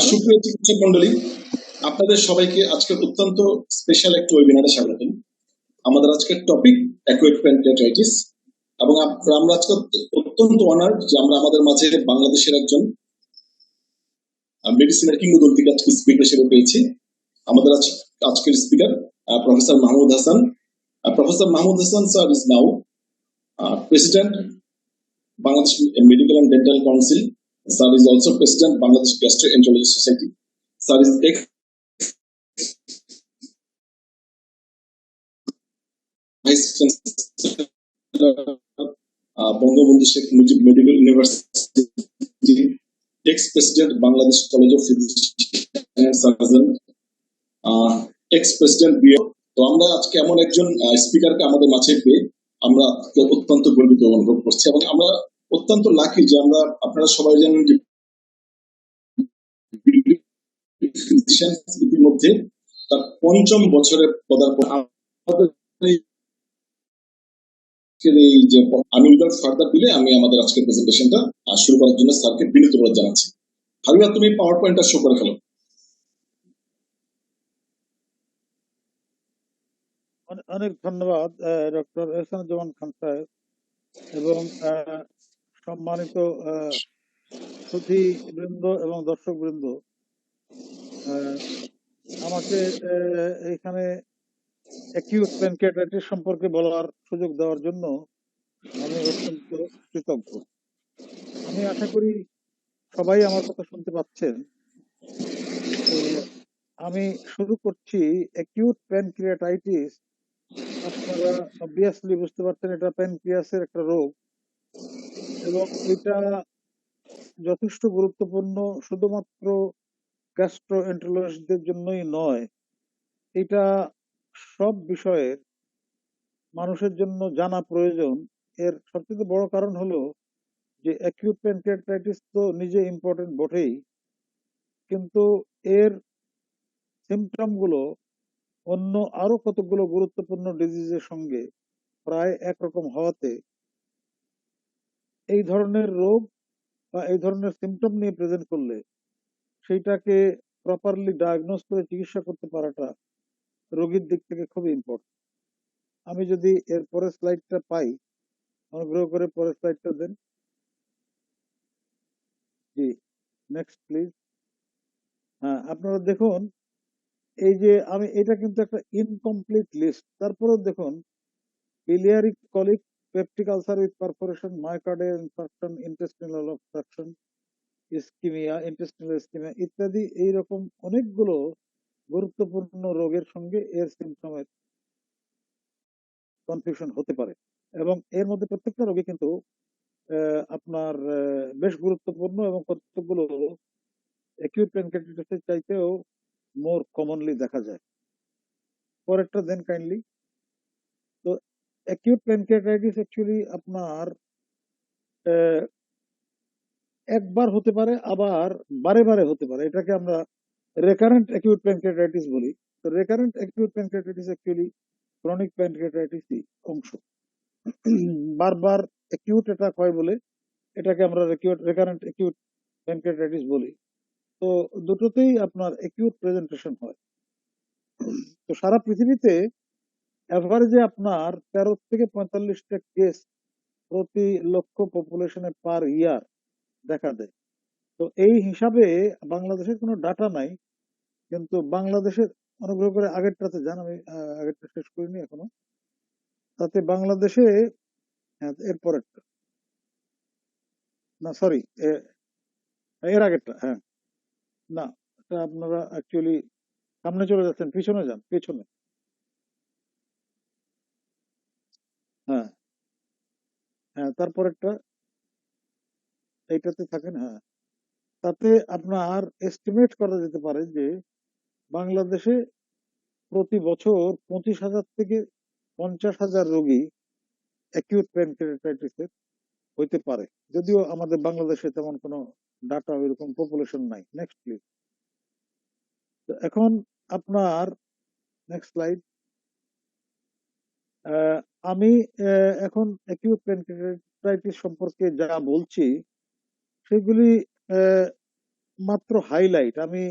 সুপ্রিয় চিকিৎসক মন্ডলী, আপনাদের সবাইকে আজকে অত্যন্ত স্পেশাল একটা ওয়েবিনারে স্বাগতম। আমাদের আজকের টপিক অ্যাকুয়েট প্যানক্রিয়াটাইটিস, এবং আমরা আজকে অত্যন্ত অনার্ড যে আমরা আমাদের মাঝে বাংলাদেশের একজন মেডিসিনের কিংবদন্তিকে আজকে স্পিকার হিসেবে পেয়েছি। আমাদের আজকের speaker professor Mahmud Hasan. Professor Mahmud Hasan sir is now president Bangladesh Medical and Dental Council. Sir is also President Bangladesh Gastroenterology Society. Sir is Vice Chancellor Bangabandhu Sheikh Mujib Medical University, ex-President Bangladesh College of Physicians and Surgeons, ex-President BO. তো আমরা আজকে এমন একজন স্পিকারকে আমাদের মাঝে পেয়ে আমরা অত্যন্ত গর্বিত অনুভব করছি, এবং আমরা অত্যন্ত লাকি যে আমরা আপনারা সবাই জানেন যে ইতিমধ্যে তার ৫ম বছরে পদার্পণ। আমি ফার্দার দিলে আমি আমাদের আজকের প্রেজেন্টেশনটা শুরু করার জন্য স্যারকে বিনীত অনুরোধ জানাচ্ছি। হাবিবা, তুমি পাওয়ার পয়েন্টটা শো করে ফেলো। অনেক ধন্যবাদ ডক্টর এহসানুজ্জামান খান সাহেব এবং সম্মানিত সুধীবৃন্দ এবং দর্শক বৃন্দ, আমাকে এখানে অ্যাকিউট প্যানক্রিয়াটাইটিস সম্পর্কে বলার সুযোগ দেওয়ার জন্য আমি অত্যন্ত কৃতজ্ঞ। আমি আশা করি সবাই আমার কথা শুনতে পাচ্ছেন। আমি শুরু করছি। অ্যাকিউট প্যানক্রিয়াটাইটিস, আপনারা অবভিয়াসলি বুঝতে পারছেন এটা প্যানক্রিয়াসের একটা রোগ, এবং এটা যথেষ্ট গুরুত্বপূর্ণ শুধুমাত্র গ্যাস্ট্রোএন্টারোলজিস্টদের জন্যই নয়, এটা সব বিষয়ের মানুষের জন্য জানা প্রয়োজন। এর সবচেয়ে বড় কারণ হলো যে অ্যাকিউট প্যানক্রিয়াটাইটিস তো নিজে ইম্পর্টেন্ট বটেই, কিন্তু এর সিমটম গুলো অন্য আরো কতগুলো গুরুত্বপূর্ণ ডিজিজের সঙ্গে প্রায় একরকম হওয়াতে এই ধরনের রোগ বা এই ধরনের সিমটম নিয়ে প্রেজেন্ট করলে সেইটাকে প্রপারলি ডায়াগনোজ করে চিকিৎসা করতে পারাটা রোগীর দিক থেকে খুবই ইম্পর্টেন্ট। আমি যদি এর পরের স্লাইডটা পাই, অনুগ্রহ করে পরের স্লাইডটা দেন। জি, নেক্সট প্লিজ। হ্যাঁ, আপনারা দেখুন, এই যে আমি এটা কিন্তু একটা ইনকমপ্লিট লিস্ট, তারপরেও দেখুন biliary colic, peptic ulcer with perforation, myocardial infarction, intestinal obstruction, ischemia, intestinal ischemia ইত্যাদি এইরকম অনেকগুলো গুরুত্বপূর্ণ রোগের সঙ্গে এর সিমটমের কনফিউশন হতে পারে, এবং এর মধ্যে প্রত্যেকটা রোগী কিন্তু আপনার বেশ গুরুত্বপূর্ণ, এবং কতগুলো অ্যাকিউট প্যানক্রিয়াটাইটিসের চাইতেও মোর কমনলি দেখা যায়। পরেরটা দেন কাইন্ডলি। তো অ্যাকিউট প্যানক্রিয়াটাইটিস অ্যাকচুয়ালি আপনার একবার হতে পারে, আবার বারে বারে হতে পারে। এটাকে আমরা রেকারেন্ট অ্যাকিউট প্যানক্রিয়াটাইটিস বলি। তো recurrent acute pancreatitis actually chronic প্যানক্রিয়াটাইটিসই অংশ। বারবার অ্যাকিউট অ্যাটাক হয় বলে এটাকে আমরা রেকারেন্ট অ্যাকিউট প্যানক্রিয়াটাইটিস বলি। তো দুটোতেই আপনার অ্যাকিউট প্রেজেন্টেশন হয়। তো সারা পৃথিবীতে অ্যাভারেজে আপনার 13 থেকে 45টা কেস প্রতি লক্ষ পপুলেশনে পার ইয়ার দেখা দেয়। তো এই হিসাবে বাংলাদেশের কোনো ডাটা নাই, কিন্তু বাংলাদেশের, অনুগ্রহ করে আগেরটাতে যান, আমি আগেরটা শেষ করিনি এখনো। তাতে বাংলাদেশে, হ্যাঁ এরপরেরটা, না সরি এর আগেরটা, হ্যাঁ না এটা আপনারা অ্যাকচুয়ালি সামনে চলে যাচ্ছেন, পিছনে যান, পেছনে। হ্যাঁ হ্যাঁ, তারপরেরটা এইটাতে থাকেন। হ্যাঁ, তাতে আপনার এস্টিমেট করা যেতে পারে যে বাংলাদেশে প্রতি বছর 25,000 থেকে 50,000 রোগী অ্যাকিউট প্যানক্রিয়াটাইটিসের হইতে পারে, যদিও আমাদের বাংলাদেশে তেমন কোনো ডাটা এরকম পপুলেশন নাই। Next please. তো এখন আপনার নেক্সট স্লাইড। আমি এখন অ্যাকিউট প্যানক্রিয়াটাইটিস সম্পর্কে যা বলছি সেগুলি মাত্র হাইলাইট, আমি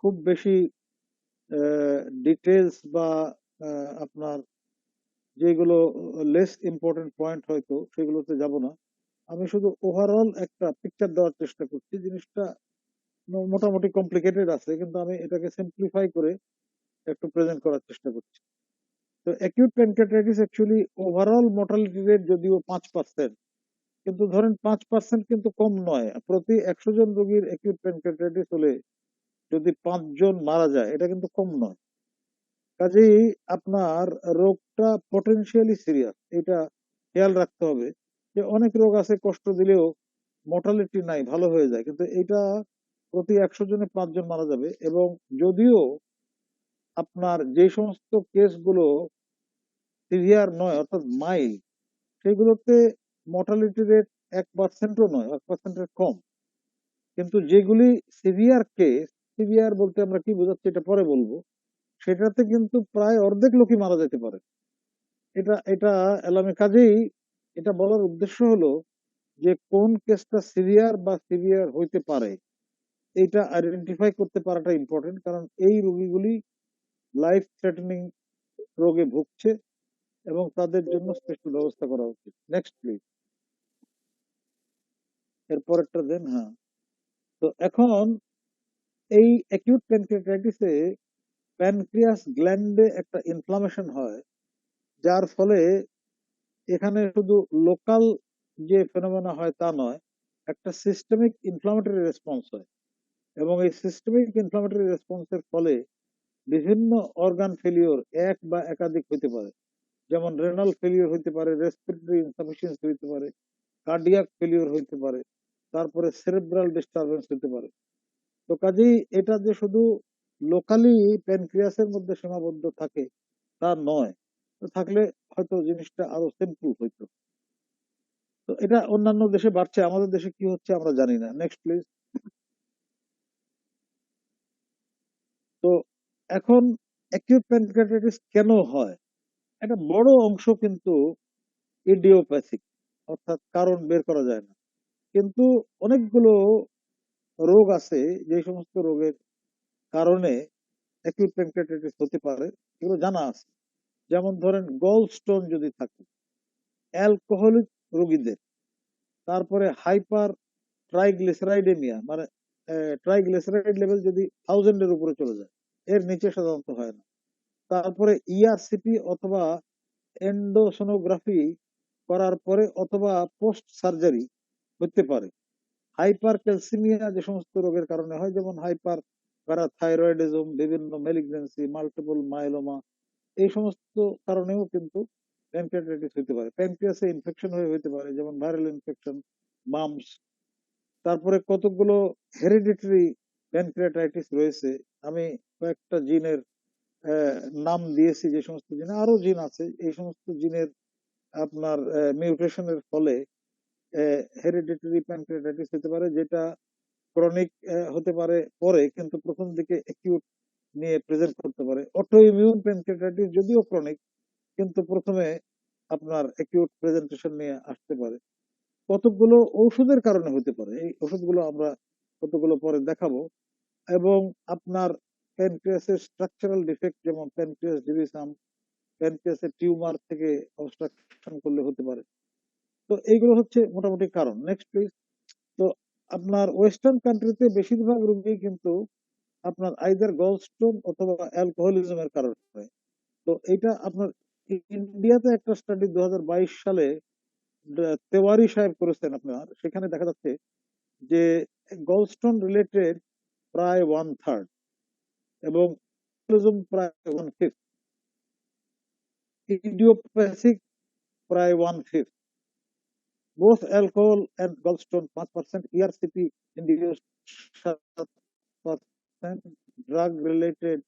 খুব বেশি ডিটেলস বা আপনার যেগুলো লেস ইম্পর্টেন্ট পয়েন্ট হয়তো সেগুলোতে যাব না। আমি শুধু ওভারঅল একটা পিকচার দেওয়ার চেষ্টা করছি। জিনিসটা মোটামুটি কমপ্লিকেটেড আছে, কিন্তু আমি এটাকে সিম্পলিফাই করে একটু প্রেজেন্ট করার চেষ্টা করছি। তো acute pancreatitis actually overall mortality rate যদিও 5%, কিন্তু ধরেন 5% কিন্তু কম নয়। প্রতি 100 জন রোগীর অ্যাকিউট প্যানক্রিয়াটাইটিস হলে যদি 5 জন মারা যায়, এটা কিন্তু কম নয়। কাজেই আপনার রোগটা পটেনশিয়ালি সিরিয়াস, এটা খেয়াল রাখতে হবে। যে অনেক রোগ আছে কষ্ট দিলেও মর্টালিটি নাই, ভালো হয়ে যায়, কিন্তু এটা প্রতি 100 জনে 5 জন মারা যাবে। এবং যদিও আপনার যে সমস্ত কেসগুলো সিভিয়ার নয় অর্থাৎ মাইল্ড, সেগুলোতে মর্টালিটি রেট 1%ও নয়, 1%-এর কম। কিন্তু যেগুলি সিভিয়ার কেস, সিভিয়ার বলতে আমরা কি বোঝাচ্ছি এটা পরে বলবো, সেটাতে কিন্তু প্রায় অর্ধেক লোকই মারা যেতে পারে। এটা এটা এলামে। কাজেই এটা বলার উদ্দেশ্য হলো যে কোন কেসটা সিভিয়ার বা সিভিয়ার হইতে পারে, এইটা আইডেন্টিফাই করতে পারাটা ইম্পর্টেন্ট। কারণ এই রোগীগুলি লাইফ থ্রেটেনিং রোগে ভুগছে এবং তাদের জন্য স্পেশাল ব্যবস্থা করা উচিত। নেক্সট প্লিজ, এরপরেরটা দেন। হ্যাঁ, তো এখন এই অ্যাকিউট প্যানক্রিয়াটাইটিসে প্যানক্রিয়াস গ্ল্যান্ডে একটা ইনফ্লামেশন হয়, যার ফলে এখানে শুধু লোকাল যে ফেনোমেনা হয় তা নয়, একটা সিস্টেমিক ইনফ্লামেটরি রেসপন্স হয়। এবং এই সিস্টেমিক ইনফ্লামেটরি রেসপন্সের ফলে বিভিন্ন অর্গান ফেলিওর এক বা একাধিক হইতে পারে। যেমন রেনাল ফেলিওর হইতে পারে, রেসপিরেটরি ইনসাফিসিয়েন্সি হইতে পারে, কার্ডিয়াক ফেলিওর হইতে পারে, তারপরে সেরেব্রাল ডিস্টারবেন্স হইতে পারে। তো কাজেই এটা যে শুধু লোকালি প্যানক্রিয়াসের মধ্যে সীমাবদ্ধ থাকে তা নয়। তো থাকলে হয়তো জিনিসটা আরো সিম্পল হইতো। তো এটা অন্যান্য দেশে বাড়ছে, আমাদের দেশে কি হচ্ছে আমরা জানি না। Next please. তো এখন অ্যাকিউট প্যানক্রিয়াটাইটিস কেন হয়, একটা বড় অংশ কিন্তু ইডিওপ্যাথিক, অর্থাৎ কারণ বের করা যায় না। কিন্তু অনেকগুলো রোগ আছে যে সমস্ত রোগের কারণে অ্যাকিউট প্যানক্রিয়াটাইটিস হতে পারে, এগুলো জানা আছে। যেমন ধরেন গল স্টোন যদি থাকে অ্যালকোহলিক রোগীদের, তারপরে হাইপার ট্রাইগ্লিসারাইডেমিয়া, মানে ট্রাইগ্লিসারাইড লেভেল যদি 1000-এর উপরে চলে যায়, এর নিচে সাধারণত হয় না। তারপরে ইআরসিপি অথবা এন্ডোসোনোগ্রাফি করার পরে অথবা পোস্ট সার্জারি হতে পারে। হাইপার ক্যালসিমিয়া যে সমস্ত রোগের কারণে হয়, যেমন হাইপার প্যারাথাইরয়েডিজম, বিভিন্ন মেলিগন্যান্সি, মাল্টিপল মাইলোমা, এই সমস্ত কারণেও কিন্তু প্যানক্রিয়াটাইটিস হতে পারে। প্যানক্রিয়াসে ইনফেকশন হয়ে হতে পারে, যেমন ভাইরাল ইনফেকশন, মাম্পস। তারপরে কতগুলো হেরিডিটারি প্যানক্রিয়াটাইটিস রয়েছে। আমি কয়েকটা জিনের আহ, নাম দিয়েছি, যে সমস্ত জিনে, আরো জিন আছে, এই সমস্ত জিনের আপনার মিউটেশনের ফলে হেরিডিটারি প্যানক্রিয়াটাইটিস হতে পারে, যেটা ক্রনিক হতে পারে পরে, কিন্তু প্রথম দিকে অ্যাকিউট নিয়ে প্রেজেন্ট করতে পারে। অটো ইমিউন প্যানক্রিয়াটাইটিস যদিও ক্রনিক, কিন্তু প্রথমে আপনার অ্যাকিউট প্রেজেন্টেশন নিয়ে আসতে পারে। কতগুলো ঔষধের কারণে হতে পারে, এই ওষুধগুলো আমরা কতগুলো পরে দেখাবো। এবং আপনার প্যানক্রিয়াসের স্ট্রাকচারাল ডিফেক্ট, যেমন প্যানক্রিয়াস ডিভিশন, প্যানক্রিয়াসের টিউমার থেকে অবস্ট্রাকশন করলে হতে পারে। তো এইগুলো হচ্ছে মোটামুটি কারণ। Next please. তো আপনার ওয়েস্টার্ন কান্ট্রিতে বেশিরভাগ রোগী কিন্তু আপনার আইদার গলস্টোন অথবা অ্যালকোহলিজমের কারণে হয়। তো এটা আপনার ইন্ডিয়াতে একটা স্টাডি 2022 সালে তেওয়ারি সাহেব করেছেন আপনার, সেখানে দেখা যাচ্ছে যে গলস্টোন রিলেটেড প্রায় 1/3 এবং প্রায় 1/5, ইডিওপ্যাথিক প্রায় 1/5, both alcohol and gallstone 5%, ERCP induced 7%, drug related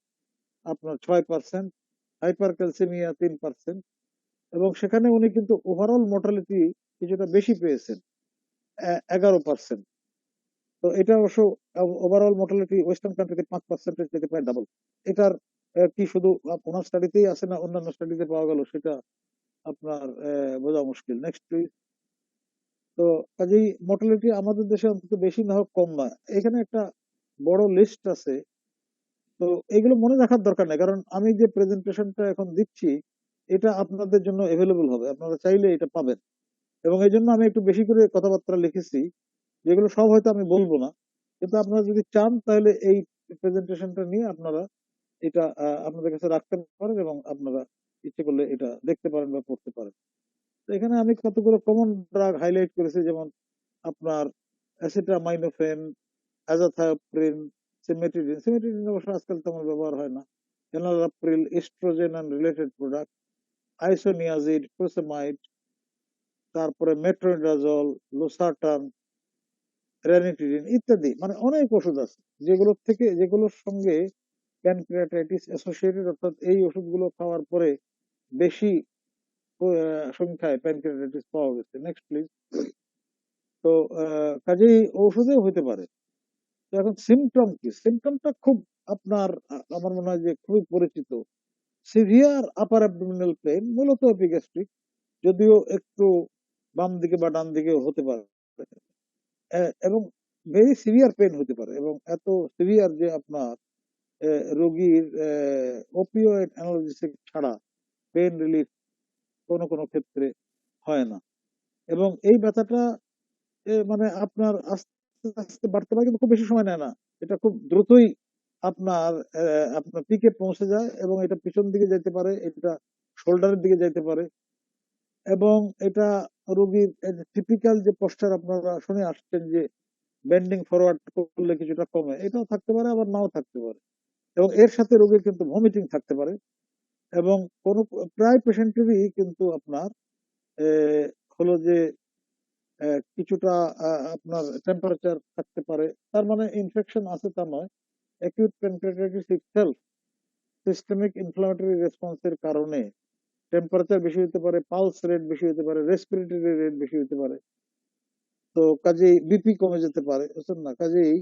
আপনার 6%, হাইপারক্যালসিমিয়া 3%। এবং সেখানে উনি কিন্তু ওভারঅল মর্টালিটি কিছুটা বেশি পেয়েছেন, 11%। তো এটা অবশ্য ওভারঅল মর্টালিটি ওয়েস্টার্ন কান্ট্রিতে 5%-এর থেকে প্রায় ডাবল। এটার কি শুধু ওনার স্টাডিতেই আছে না অন্যান্য স্টাডিতে পাওয়া গেল, সেটা আপনার বোঝা মুশকিল। Next please. তো কাজেই মর্টালিটি আমাদের দেশে অন্তত বেশি না হোক কম না, এখানে একটা বড় লিস্ট আছে। তো এগুলো মনে রাখার দরকার নেই, কারণ আমি যে প্রেজেন্টেশনটা এখন দিচ্ছি এটা আপনাদের জন্য অ্যাভেলেবল হবে, আপনারা চাইলে এটা পাবেন। এবং এই জন্য আমি একটু বেশি করে কথাবার্তা লিখেছি, যেগুলো সব হয়তো আমি বলবো না, কিন্তু আপনারা যদি চান তাহলে এই প্রেজেন্টেশনটা নিয়ে আপনারা এটা আপনাদের কাছে রাখতে পারেন এবং আপনারা ইচ্ছে করলে এটা দেখতে পারেন বা পড়তে পারেন। তো এখানে আমি কতগুলো কমন ড্রাগ হাইলাইট করেছি, যেমন আপনার অ্যাসিটামাইনোফেন, অ্যাজাথায়োপ্রিন, সিমেটিডিন। সিমেটিডিন অবশ্য আজকাল তেমন ব্যবহার হয় না। Enalapril, estrogen and related product, isoniazid, frusemide, তারপরে মেট্রোনিডাজল, লোসার্টান, রেনিটিডিন ইত্যাদি। মানে অনেক ওষুধ আছে যেগুলোর সঙ্গে প্যানক্রিয়াটাইটিস অ্যাসোসিয়েটেড, অর্থাৎ এই ওষুধগুলো খাওয়ার পরে বেশি সংখ্যায় প্যানক্রিয়াটাইটিস পাওয়া গেছে। Next please. তো কাজেই ঔষধেও হতে পারে। তো এখন সিমটম কি? সিমটমটা খুব আপনার আমার মনে হয় যে খুবই পরিচিত। সিভিয়ার আপার অ্যাবডোমিনাল পেইন, মূলত এপিগ্যাস্ট্রিক, যদিও একটু বাম দিকে বা ডান দিকে হতে পারে। এবং ভেরি সিভিয়ার পেইন হতে পারে, এবং এত সিভিয়ার যে আপনার রোগীর ওপিওয়েড অ্যানালজেসিক ছাড়া পেইন রিলিফ কোনো কোনো ক্ষেত্রে হয় না। এবং এই ব্যথাটা মানে আপনার আস্তে আস্তে বাড়তে পারে, কিন্তু খুব বেশি সময় নেয় না। এটা খুব দ্রুতই আপনার পিকে পৌঁছে যায়, এবং এটা পিছন দিকে যেতে পারে, এটা শোল্ডারের দিকে যেতে পারে। এবং এটা রোগীর টিপিক্যাল যে পশ্চার আপনারা শুনে আসছেন যে বেন্ডিং ফরওয়ার্ড করলে কিছুটা কমে, এটাও থাকতে পারে, আবার নাও থাকতে পারে। এবং এর সাথে রোগীর কিন্তু ভমিটিং থাকতে পারে। এবং কোন প্রায় পেশেন্টেরই কিন্তু আপনার আহ, হলো যে কিছুটা আপনার টেম্পারেচার থাকতে পারে। তার মানে ইনফেকশন আছে তা নয়। Acute pancreatitis itself systemic inflammatory রেসপন্সের কারণে টেম্পারেচার বেশি হতে পারে, পালস রেট বেশি হতে পারে, রেসপিরেটরি রেট বেশি হতে পারে। তো কাজেই বিপি কমে যেতে পারে, বুঝছেন না? কাজেই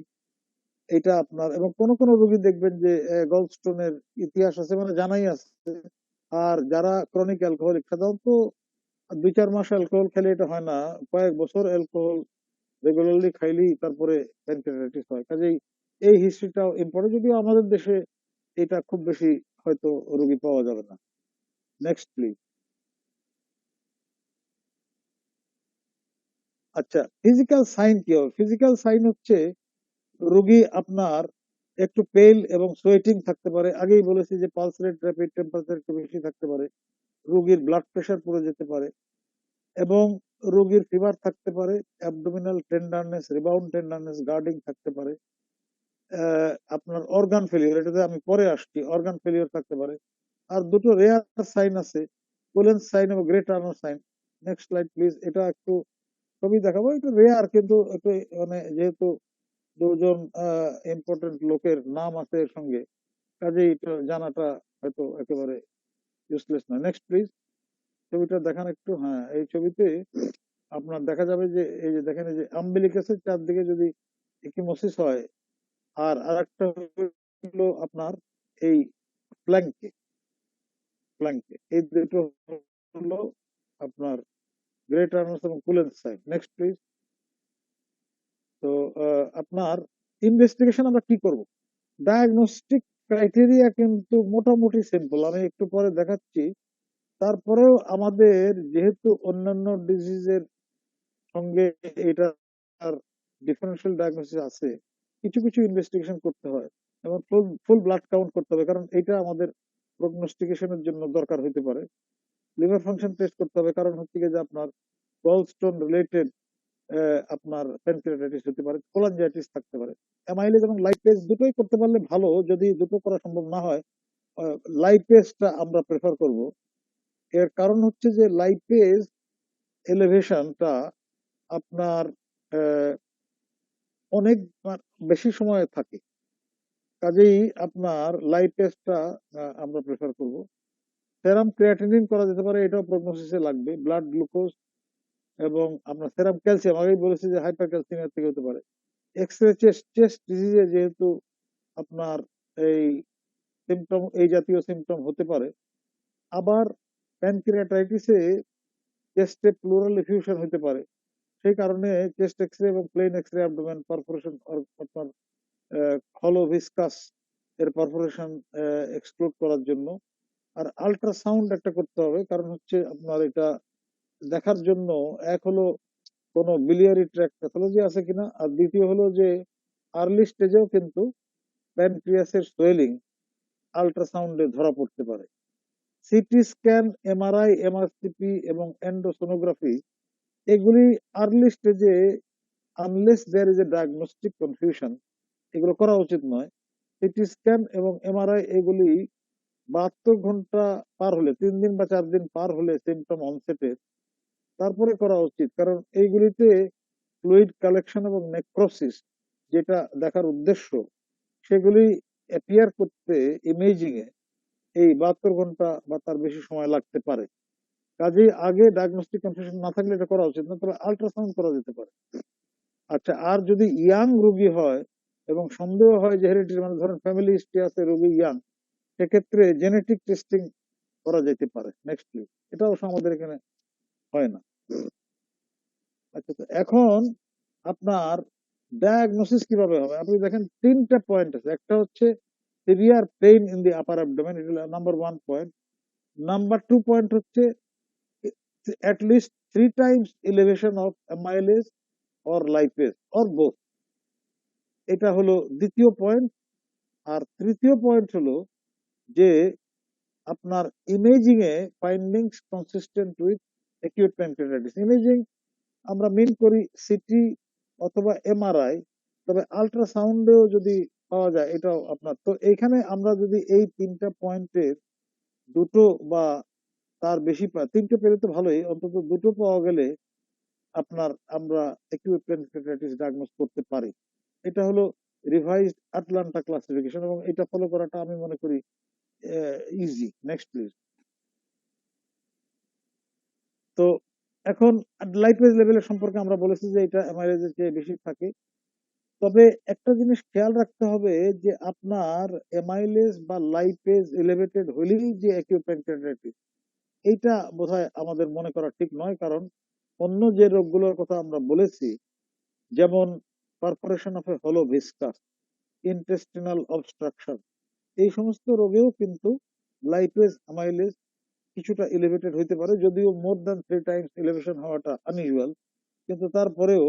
এটা আপনার, এবং কোন কোন রোগী দেখবেন যে গল স্টোনের ইতিহাস আছে, মানে জানাই আছে। আর যারা ক্রনিক অ্যালকোহলিক, সাধারণত 2-4 মাস অ্যালকোহল খেলে এটা হয় না, কয়েক বছর অ্যালকোহল রেগুলারলি খাইলেই তারপরে প্যানক্রিয়াটাইটিস হয়। কাজেই এই হিস্ট্রিটাও ইম্পর্টেন্ট, যদিও আমাদের দেশে এটা খুব বেশি হয়তো রোগী পাওয়া যাবে না। Next please. আচ্ছা, ফিজিক্যাল সাইন কি হবে? ফিজিক্যাল সাইন হচ্ছে রোগী আপনার একটু পেল এবং সোয়েটিং থাকতে পারে। আগেই বলেছি যে পালস রেট র্যাপিড, টেম্পারেচার একটু বেশি থাকতে পারে, রোগীর ব্লাড প্রেশার পড়ে যেতে পারে, এবং রোগীর ফিভার থাকতে পারে, abdominal tenderness, rebound tenderness, guarding থাকতে পারে। আপনার অর্গান ফেলিওর, এটাতে আমি পরে আসছি, অর্গান ফেলিওর থাকতে পারে। আর দুটো রেয়ার সাইন আছে, কোলেন্স সাইন এবং Grey Turner sign. Next slide please. এটা একটু ছবি দেখাবো, একটু রেয়ার, কিন্তু একটু মানে যেহেতু দুজন ইম্পর্টেন্ট লোকের নাম আছে এর সঙ্গে, কাজেই এটা জানাটা হয়তো একেবারে ইউজলেস নয়। Next please. ছবিটা দেখান একটু। হ্যাঁ, এই ছবিতে আপনার দেখা যাবে যে এই যে দেখেন, এই যে আম্বিলিকাসের চারদিকে যদি একিমোসিস হয়, আর আরেকটা হলো আপনার এই ফ্ল্যাঙ্কে, এই দুটো হলো আপনার গ্রেট আর্নাস এবং কুলেন্স সাইন। Next please. তো আপনার ইনভেস্টিগেশন আমরা কি করব? ডায়াগনস্টিক ক্রাইটেরিয়া কিন্তু মোটামুটি সিম্পল, আমি একটু পরে দেখাচ্ছি। তারপরেও আমাদের যেহেতু অন্যান্য ডিজিজের সঙ্গে এটা ডিফারেন্সিয়াল ডায়াগনোসিস আছে, কিছু কিছু ইনভেস্টিগেশন করতে হয়, এবং ফুল ফুল ব্লাড কাউন্ট করতে হবে, কারণ এটা আমাদের প্রগনোস্টিকেশনের জন্য দরকার হতে পারে। লিভার ফাংশন টেস্ট করতে হবে, কারণ হচ্ছে গিয়ে যে আপনার গল স্টোন রিলেটেড আপনার প্যানক্রিয়াটাইটিস হতে পারে, কোলাঞ্জাইটিস থাকতে পারে। অ্যামাইলেজ এবং লাইপেজ দুটোই করতে পারলে ভালো, যদি দুটো করা সম্ভব না হয় লাইপেজটা আমরা প্রেফার করব। এর কারণ হচ্ছে যে লাইপেজ এলিভেশনটা আপনার আহ, অনেক বেশি সময় থাকে, কাজেই আপনার লাইপেজটা আমরা প্রেফার করব। সেরাম ক্রিয়াটিনিন করা যেতে পারে, এটাও প্রগনোসিসে লাগবে। ব্লাড গ্লুকোজ এবং আপনার সেরাম ক্যালসিয়াম, আগেই বলেছি যে হাইপার ক্যালসিয়ামের থেকে হতে পারে। এক্স রে চেস্ট ডিজিজে যেহেতু আপনার এই সিমটম, এই জাতীয় সিমটম হতে পারে। আবার প্যানক্রিয়াটাইটিসে চেস্টে প্লুরাল এফিউশন হতে পারে, সেই কারণে চেস্ট এক্সরে এবং প্লেন এক্সরে অ্যাবডোমেন পারফোরেশন আপনার হলো ভিসকাস এর পারফোরেশন এক্সক্লুড করার জন্য। আর আল্ট্রাসাউন্ড একটা করতে হবে, কারণ হচ্ছে আপনার এটা দেখার জন্য এক হলো কোনো বিলিয়ারি ট্র্যাক্ট প্যাথোলজি আছে কিনা, আর দ্বিতীয় হলো যে আর্লি স্টেজেও কিন্তু প্যানক্রিয়াসের সোয়েলিং আল্ট্রাসাউন্ডে ধরা পড়তে পারে। সিটি স্ক্যান, এমআরআই, এমআরসিপি এবং এন্ডোসোনোগ্রাফি এগুলি আর্লি স্টেজে, unless there is a diagnostic confusion, এগুলো করা উচিত নয়। সিটি স্ক্যান এবং এমআরআই এগুলি 72 ঘন্টা পার হলে, 3 দিন বা 4 দিন পার হলে সিমটম অনসেটের, তারপরে করা উচিত। কারণ এইগুলিতে ফ্লুইড কালেকশন এবং নেক্রোসিস যেটা দেখার উদ্দেশ্য, সেগুলি অ্যাপিয়ার করতে ইমেজিং এ এই 72 ঘন্টা বা তার বেশি সময় লাগতে পারে। কাজেই আগে ডায়াগনস্টিক কনফিউশন না থাকলে এটা করা উচিত না, তবে আল্ট্রাসাউন্ড করা যেতে পারে। আচ্ছা, আর যদি ইয়াং রোগী হয় এবং সন্দেহ হয় যে হেরিডিটি, মানে ধরেন ফ্যামিলি হিস্ট্রি আছে, রোগী ইয়াং, সেক্ষেত্রে জেনেটিক টেস্টিং করা যেতে পারে। Next please. এটা অবশ্য আমাদের এখানে হয় না। আচ্ছা, তো এখন আপনার ডায়াগনোসিস কিভাবে হবে? আপনি দেখেন 3টা পয়েন্ট আছে। একটা হচ্ছে severe pain in the upper abdomen, এটা নাম্বার 1 পয়েন্ট। নাম্বার 2 পয়েন্ট হচ্ছে at least 3 times elevation of amylase or lipase or both, এটা হলো দ্বিতীয় পয়েন্ট। আর তৃতীয় পয়েন্ট হলো যে আপনার imaging A findings consistent with acute pancreatitis. Imaging আমরা মিন করি সিটি অথবা এমআরআই, তবে আল্ট্রাসাউন্ডেও যদি পাওয়া যায় এটাও আপনার। তো এইখানে আমরা যদি এই 3টা পয়েন্টের দুটো বা তার বেশি পাই, 3টে পেলে তো ভালোই, অন্তত দুটো পাওয়া গেলে আপনার আমরা অ্যাকিউট প্যানক্রিয়াটাইটিস ডায়াগনোস করতে পারি। এটা হলো রিভাইজড আটলান্টা ক্লাসিফিকেশন, এবং এটা ফলো করাটা আমি মনে করি ইজি। Next please. তো এখন লাইপেজ লেভেলের সম্পর্কে আমরা বলেছি যে এটা অ্যামাইলেজের চেয়ে বেশি থাকে। তবে একটা জিনিস খেয়াল রাখতে হবে যে আপনার অ্যামাইলেজ বা লাইপেজ এলিভেটেড হলেই যে অ্যাকিউট প্যানক্রিয়াটাইটিস, এইটা বোধহয় আমাদের মনে করা ঠিক নয়। কারণ অন্য যে রোগগুলোর কথা আমরা বলেছি, যেমন পারফোরেশন অফ এ হলো ভিসকাস, ইন্টেস্টিনাল অবস্ট্রাকশন, এই সমস্ত রোগেও কিন্তু লাইপেজ অ্যামাইলেজ কিছুটা এলিভেটেড হইতে পারে, যদিও মোর দ্যান 3 টাইমস এলিভেশন হওয়াটা আনইউজুয়াল। কিন্তু তারপরেও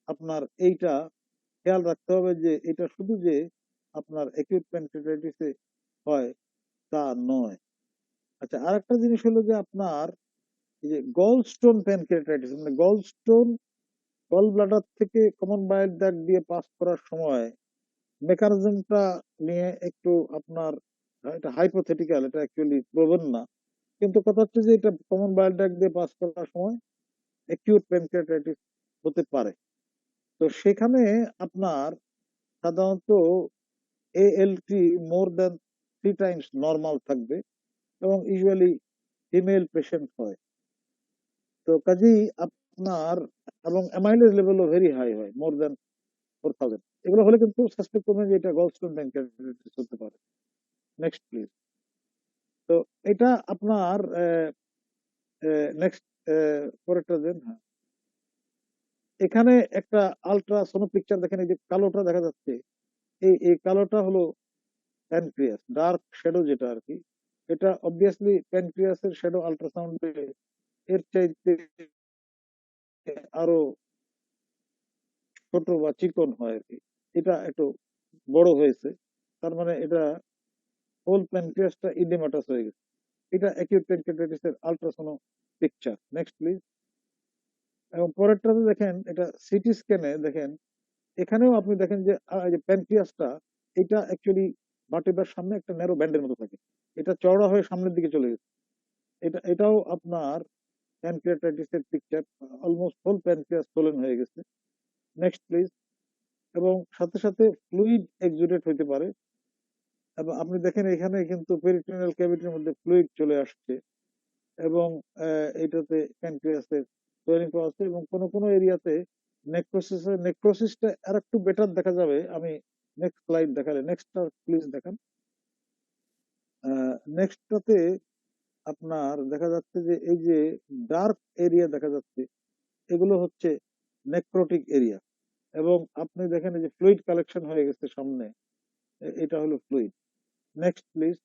আপনার এইটা খেয়াল রাখতে হবে যে এটা শুধু যে আপনার অ্যাকিউট প্যানক্রিয়াটাইটিসে হয় তা নয়। আচ্ছা, আর একটা জিনিস হলো যে আপনার এই যে গল স্টোন প্যানক্রিয়াটাইটিস, মানে গল স্টোন গল ব্লাডার থেকে কমন বাইল ডাক্ট দিয়ে পাস করার সময় মেকানিজমটা নিয়ে একটু আপনার, এটা হাইপোথেটিক্যাল, এটা অ্যাকচুয়ালি প্রবণ না, কিন্তু কথা হচ্ছে যে এটা কমন বাইল ডাক্ট দিয়ে পাস করার সময় অ্যাকিউট প্যানক্রিয়াটাইটিস হতে পারে। তো সেখানে আপনার সাধারণত ALT more than 3 Times normal থাকবে, এবং ইউজুয়ালি ফিমেল পেশেন্ট হয়। তো কাজেই আপনার, এবং অ্যামাইলেজ লেভেলও ভেরি হাই হয়, মোর দ্যান 4000। এগুলো হলে কিন্তু সাসপেক্ট করবেন যে এটা গলস্টোন প্যানক্রিয়াটাইটিস হতে পারে। Next please. তো এটা আপনার নেক্সট পরেরটা দেন। হ্যাঁ, এখানে একটা আলট্রাসোনো পিকচার দেখেন, এই যে কালোটা দেখা যাচ্ছে, এই এই কালোটা হলো প্যানক্রিয়াস, ডার্ক শ্যাডো যেটা আর কি, এটা অবভিয়াসলি প্যানক্রিয়াসের শ্যাডো আলট্রাসাউন্ডে এর চাইতে আরো ছোট বা চিকন হয় আর কি। এটা একটু বড় হয়েছে, তার মানে এটা হোল প্যানক্রিয়াসটা ইডেমাটাস হয়ে গেছে। এটা অ্যাকিউট প্যানক্রিয়াটাইটিসের আলট্রাসোনো পিকচার। Next please. এবং পরেরটাতে দেখেন, এটা সিটি স্ক্যানে দেখেন, এখানেও আপনি দেখেন যে প্যানক্রিয়াসটা, এটা অ্যাকচুয়ালি ভার্টেব্রার সামনে একটা ন্যারো ব্যান্ডের মতো থাকে, এটা চওড়া হয়ে সামনের দিকে চলে গেছে। এটাও আপনার প্যানক্রিয়াটাইটিসের পিকচার, অলমোস্ট হোল প্যানক্রিয়াস সোলেন হয়ে গেছে। Next please. এবং সাথে সাথে ফ্লুইড এক্সুডেট হইতে পারে, এবং আপনি দেখেন এখানে কিন্তু পেরিটোনিয়াল ক্যাভিটির মধ্যে ফ্লুইড চলে আসছে, এবং এটাতে প্যানক্রিয়াসের সোয়েলিং পাওয়া যাচ্ছে, এবং কোনো কোনো এরিয়াতে নেক্রোসিসটা আর একটু বেটার দেখা যাবে। আমি নেক্সট স্লাইড দেখালে, নেক্সটটা প্লিজ দেখান। নেক্সটটাতে আপনার দেখা যাচ্ছে যে এই যে ডার্ক এরিয়া দেখা যাচ্ছে, এগুলো হচ্ছে নেক্রোটিক এরিয়া, এবং আপনি দেখেন এই যে ফ্লুইড কালেকশন হয়ে গেছে সামনে, এটা হলো ফ্লুইড। Next please.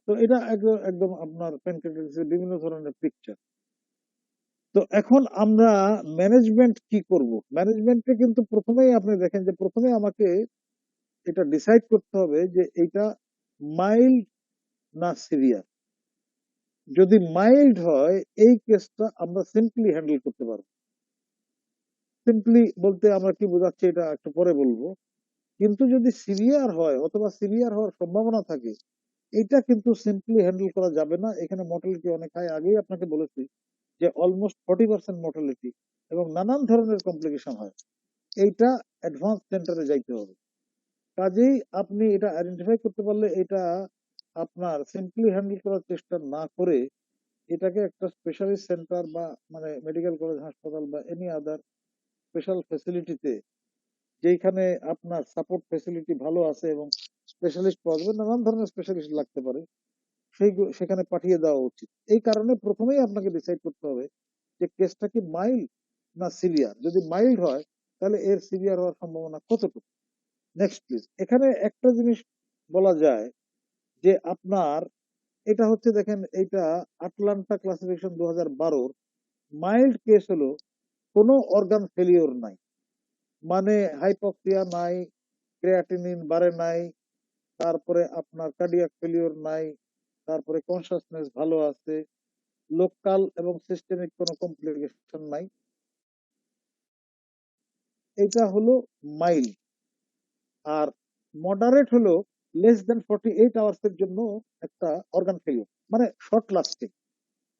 তো এটা একদম একদম আপনার প্যানক্রিয়াটাইটিসের বিভিন্ন ধরনের পিকচার। তো এখন আমরা ম্যানেজমেন্ট কি করব? ম্যানেজমেন্টে কিন্তু প্রথমেই আপনি দেখেন যে প্রথমে আমাকে এটা ডিসাইড করতে হবে যে এটা মাইল্ড না সিভিয়ার। যদি মাইল্ড হয় এই কেসটা আমরা সিম্পলি হ্যান্ডেল করতে পারবো। সিম্পলি বলতে আমরা কি বোঝাচ্ছি এটা একটু পরে বলবো। কিন্তু যদি সিভিয়ার হয় অথবা সিভিয়ার হওয়ার সম্ভাবনা থাকে, এটা কিন্তু সিম্পলি হ্যান্ডেল করা যাবে না। এখানে মর্টালিটি অনেক হাই, আগেই আপনাকে বলেছি যে অলমোস্ট 40% মর্টালিটি এবং নানান ধরনের কমপ্লিকেশন হয়। এইটা অ্যাডভান্স সেন্টারে যাইতে হবে। কাজেই আপনি এটা আইডেন্টিফাই করতে পারলে এটা আপনার সিম্পলি হ্যান্ডেল করার চেষ্টা না করে এটাকে একটা স্পেশালিস্ট সেন্টার বা মানে মেডিকেল কলেজ হাসপাতাল বা এনি আদার স্পেশাল ফেসিলিটিতে, যেখানে আপনার সাপোর্ট ফেসিলিটি ভালো আছে এবং স্পেশালিস্ট পাওয়া যাবে, নানান ধরনের স্পেশালিস্ট লাগতে পারে, সেখানে পাঠিয়ে দেওয়া উচিত। এই কারণে প্রথমেই আপনাকে ডিসাইড করতে হবে যে কেসটা কি মাইল্ড না সিভিয়ার। যদি মাইল্ড হয় তাহলে এর সিভিয়ার হওয়ার সম্ভাবনা কতটুকু। Next please. এখানে একটা জিনিস বলা যায় যে আপনার এটা হচ্ছে দেখেন এইটা আটলান্টা ক্লাসিফিকেশন 2012 মাইল্ড কেস হলো কোনো অর্গান ফেলিওর নাই, মানে হাইপক্সিয়া নাই, ক্রিয়াটিনিন বাড়ে নাই, তারপরে আপনার কার্ডিয়াক ফেলিওর নাই, তারপরে কনসাসনেস ভালো আছে, লোকাল এবং সিস্টেমিক কোনো কমপ্লিকেশন নাই। এটা হলো মাইল্ড। আর মডারেট হলো লেস দেন 48 আওয়ার্স এর জন্য একটা অর্গান ফেলিওর, মানে শর্ট লাস্টিং।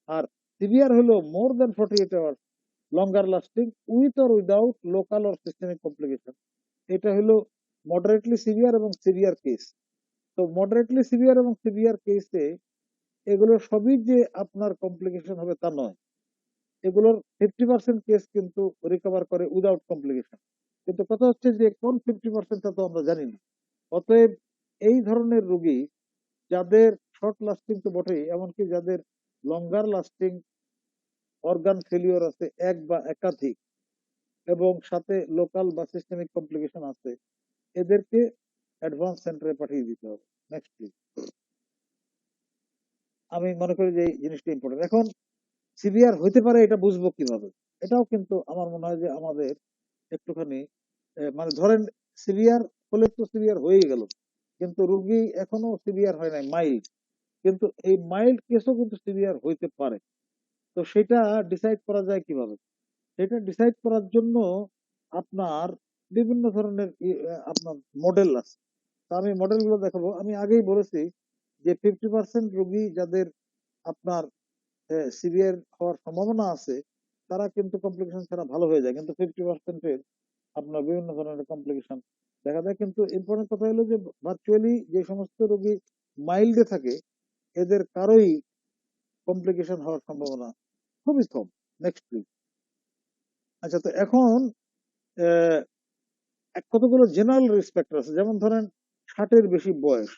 আর সিভিয়ার হলো মোর দেন 48 hours, longer lasting, with or without local or systemic complication. এটা হলো মডারেটলি সিভিয়ার এবং সিভিয়ার কেস। তো মডারেটলি সিভিয়ার এবং সিভিয়ার কেসে এগুলো সবই যে আপনার কমপ্লিকেশন হবে তা নয়। এগুলোর 50% কেস কিন্তু রিকভার করে উইদাউট কমপ্লিকেশন। কিন্তু কথা হচ্ছে যে কোন 50% তা তো আমরা জানি না। অতএব এই ধরনের রোগী যাদের শর্ট লাস্টিং তো বটেই, এমনকি যাদের লঙ্গার লাস্টিং অর্গান ফেলিওর আছে এক বা একাধিক এবং সাথে লোকাল বা সিস্টেমিক কমপ্লিকেশন আছে, এদেরকে অ্যাডভান্স সেন্টারে পাঠিয়ে দিতে হবে। Next please. আমি মনে করি যে এই জিনিসটা ইম্পর্টেন্ট। এখন সিভিয়ার হইতে পারে এটা বুঝবো কিভাবে? এটাও কিন্তু আমার মনে হয় যে আমাদের একটুখানি মানে ধরেন সিভিয়ার হলে তো সিভিয়ার হয়েই গেল, কিন্তু রোগী এখনো সিভিয়ার হয় নাই, মাইল্ড। কিন্তু এই মাইল্ড কেসও কিন্তু সিভিয়ার হইতে পারে। তো সেটা ডিসাইড করা যায় কিভাবে? সেটা ডিসাইড করার জন্য আপনার বিভিন্ন ধরনের আপনার মডেল আছে। তা আমি মডেলগুলো দেখাবো। আমি আগেই বলেছি যে 50% রোগী যাদের আপনার সিভিয়ার হওয়ার সম্ভাবনা আছে তারা কিন্তু কমপ্লিকেশন ছাড়া ভালো হয়ে যায়, কিন্তু 50%-এর আপনার বিভিন্ন ধরনের কমপ্লিকেশন দেখা যায়। কিন্তু ইম্পর্টেন্ট কথা হলো যে ভার্চুয়ালি যে সমস্ত রোগী মাইল্ডে থাকে এদের কারোই কমপ্লিকেশন হওয়ার সম্ভাবনা খুবই কম। Next please. আচ্ছা, তো এখন আহ, কতগুলো জেনারেল রিস্ক ফ্যাক্টর আছে, যেমন ধরেন 60-এর বেশি বয়স,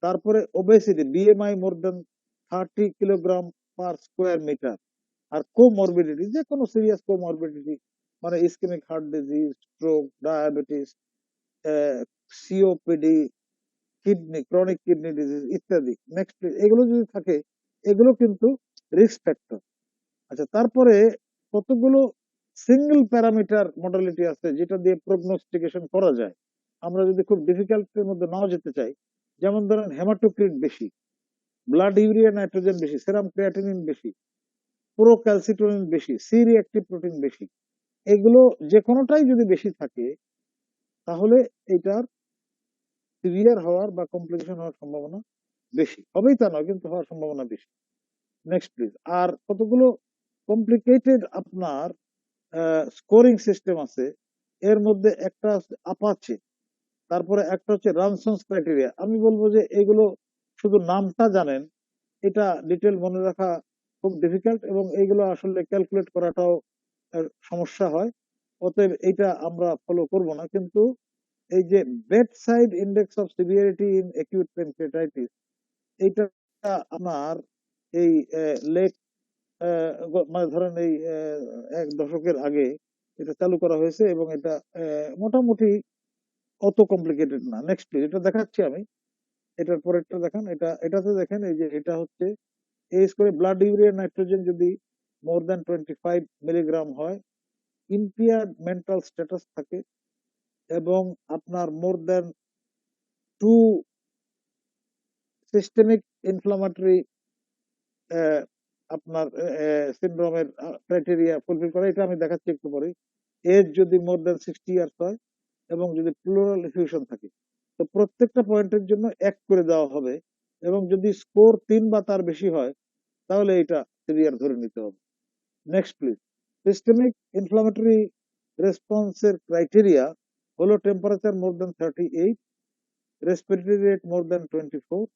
তারপরে obesity, BMI more than 30 kilogram per square metre, আর কোমরবিডিটি, যে কোনো সিরিয়াস কোমরবিডিটি, মানে ischaemic heart disease, stroke, diabetes, COPD, kidney, chronic kidney disease ইত্যাদি। নেক্সট, এগুলো যদি থাকে এগুলো কিন্তু রিস্ক ফ্যাক্টর। আচ্ছা, তারপরে কতগুলো সিঙ্গেল প্যারামিটার মডালিটি আছে যেটা দিয়ে প্রগনোস্টিকেশন করা যায়। আমরা যদি খুব ডিফিকাল্টের মধ্যে নাও যেতে চাই, যেমন ধরেন হেমাটোক্রিট বেশি, ব্লাড ইউরিয়া নাইট্রোজেন বেশি, সেরাম ক্রিয়াটিনিন বেশি, প্রোক্যালসিটোনিন বেশি, সি রিঅ্যাক্টিভ প্রোটিন বেশি, এগুলো যে কোনোটাই যদি বেশি থাকে তাহলে এটার সিভিয়ার হওয়ার বা কমপ্লিকেশন হওয়ার সম্ভাবনা বেশি। হবেই তা নয়, কিন্তু হওয়ার সম্ভাবনা বেশি। Next please. আর কতগুলো কমপ্লিকেটেড আপনার স্কোরিং সিস্টেম আছে। এর মধ্যে একটা আছে আপাচে, তারপরে একটা হচ্ছে রানসন্স ক্রাইটেরিয়া। আমি বলবো যে এগুলো শুধু নামটা জানেন, এটা ডিটেল মনে রাখা খুব ডিফিকাল্ট এবং এইগুলো আসলে ক্যালকুলেট করাটাও সমস্যা হয়। অতএব এইটা আমরা ফলো করব না। কিন্তু এই যে bed side index of severity in acute pancreatitis, এইটা আপনার এই লেট মানে ধরেন এই 1 দশকের আগে এটা চালু করা হয়েছে এবং এটা মোটামুটি অত কমপ্লিকেটেড না। নেক্সট প্লিজ, এটা দেখাচ্ছি আমি। এটার পরেরটা দেখান। এটাতে দেখেন এই যে এটা হচ্ছে এই করে ব্লাড ইউরিয়া নাইট্রোজেন যদি মোর দ্যান 25 মিলিগ্রাম হয়, ইম্পেয়ার্ড মেন্টাল স্ট্যাটাস থাকে এবং আপনার মোর দ্যান 2 সিস্টেমিক ইনফ্লামেটরি আপনার সিনড্রোমের ক্রাইটেরিয়া ফুলফিল করে, এটা আমি দেখাচ্ছি একটু পরে। এজ যদি মোর দ্যান 60 ইয়ার্স হয় এবং যদি প্লুরাল এফিউশন থাকে, তো প্রত্যেকটা পয়েন্টের জন্য 1 করে দেওয়া হবে এবং যদি স্কোর 3 বা তার বেশি হয় তাহলে এটা সিভিয়ার ধরে নিতে হবে। Next please. সিস্টেমিক ইনফ্লামেটরি রেসপন্সের ক্রাইটেরিয়া হলো temperature more than 38, respiratory rate more than 24,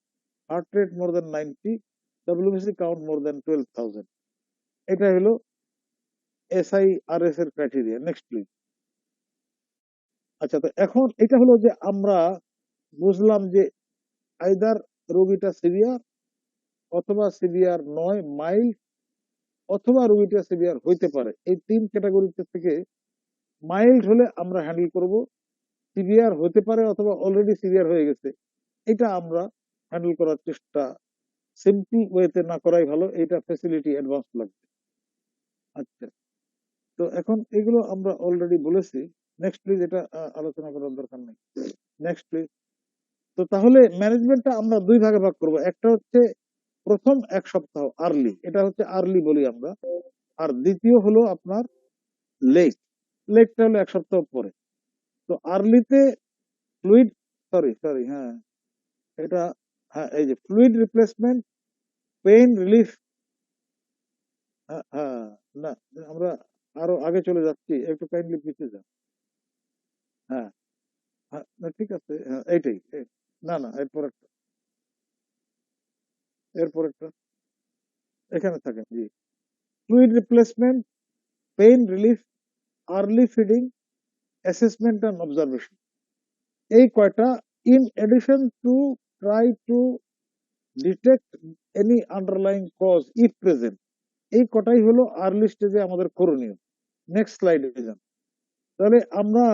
heart rate more than 90, WBC count more than 12,000। এটা হলো SIRS এর ক্রাইটেরিয়া। Next please. আচ্ছা, তো এখন এটা হলো যে আমরা বুঝলাম যে আইদার রোগীটা সিভিয়ার অথবা সিভিয়ার নয়, মাইল্ড অথবা রোগীটা সিভিয়ার হইতে পারে। এই 3 ক্যাটাগরিতে থেকে মাইল্ড হলে আমরা হ্যান্ডেল করব, সিভিয়ার হতে পারে অথবা অলরেডি সিভিয়ার হয়ে গেছে, এটা আমরা হ্যান্ডেল করার চেষ্টা সিম্পল ওয়েতে না করাই ভালো, এটা ফ্যাসিলিটি অ্যাডভান্স লাগবে। আচ্ছা, তো এখন এগুলো আমরা অলরেডি বলেছি। নেক্সট প্লিজ, এটা আলোচনা করার দরকার নেই। Next please. তো তাহলে ম্যানেজমেন্টটা আমরা 2 ভাগে ভাগ করব। একটা হচ্ছে প্রথম 1 সপ্তাহ আর্লি, এটা হচ্ছে আর্লি বলি আমরা। আর দ্বিতীয় হলো আপনার লেট। লেটটা হলো 1 সপ্তাহ পরে। তো আর্লিতে ফ্লুইড, সরি সরি, হ্যাঁ এটা, হ্যাঁ এই যে ফ্লুইড রিপ্লেসমেন্ট, পেইন রিলিফ। হ্যাঁ হ্যাঁ, না আমরা আরো আগে চলে যাচ্ছি, একটু কাইন্ডলি পিছিয়ে যান। হ্যাঁ হ্যাঁ, না, ঠিক আছে, হ্যাঁ এইটাই না না, এরপরেরটা এখানে থাকেন জি। Fluid replacement, pain relief, early feeding, assessment and observation, এই কয়টা in addition to try to detect any underlying cause if present, এই কটাই হলো আর্লি স্টেজে আমাদের করণীয়। নেক্সট স্লাইডে যান। তাহলে আমরা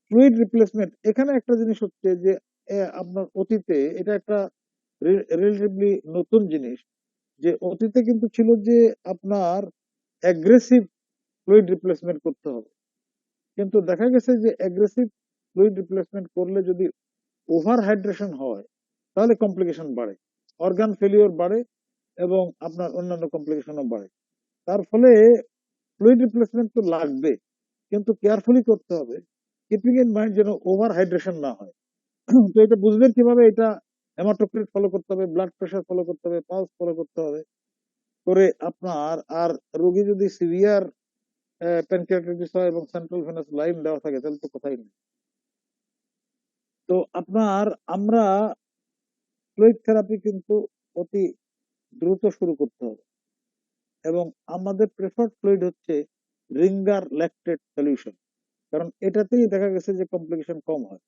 ফ্লুইড রিপ্লেসমেন্ট, এখানে একটা জিনিস হচ্ছে যে আপনার অতীতে এটা একটা রিলেটিভলি নতুন জিনিস, যে অতীতে কিন্তু ছিল যে আপনার অ্যাগ্রেসিভ ফ্লুইড রিপ্লেসমেন্ট করতে হবে, কিন্তু দেখা গেছে যে অ্যাগ্রেসিভ ফ্লুইড রিপ্লেসমেন্ট করলে যদি ওভার হাইড্রেশন হয় তাহলে কমপ্লিকেশন বাড়ে, অর্গান ফেলিওর বাড়ে এবং আপনার অন্যান্য কমপ্লিকেশনও বাড়ে। তার ফলে ফ্লুইড রিপ্লেসমেন্ট তো লাগবে, কিন্তু কেয়ারফুলি করতে হবে, কিপিং ইন মাইন্ড যেন ওভার হাইড্রেশন না হয়। তো এটা বুঝবেন কিভাবে? এটা হেমাটোক্রিট ফলো করতে হবে, ব্লাড প্রেশার ফলো করতে হবে, পালস ফলো করতে হবে, করে আপনার আর রোগী যদি সিভিয়ার প্যানক্রিয়াটাইটিস হয় এবং সেন্ট্রাল ভেনাস লাইন দেওয়া থাকে তাহলে তো কথাই নেই। তো আপনার আমরা ফ্লুইড থেরাপি কিন্তু অতি দ্রুত শুরু করতে হবে এবং আমাদের প্রেফার্ড ফ্লুইড হচ্ছে রিঙ্গার ল্যাকটেট সলিউশন, কারণ এটাতেই দেখা গেছে যে কমপ্লিকেশন কম হয়।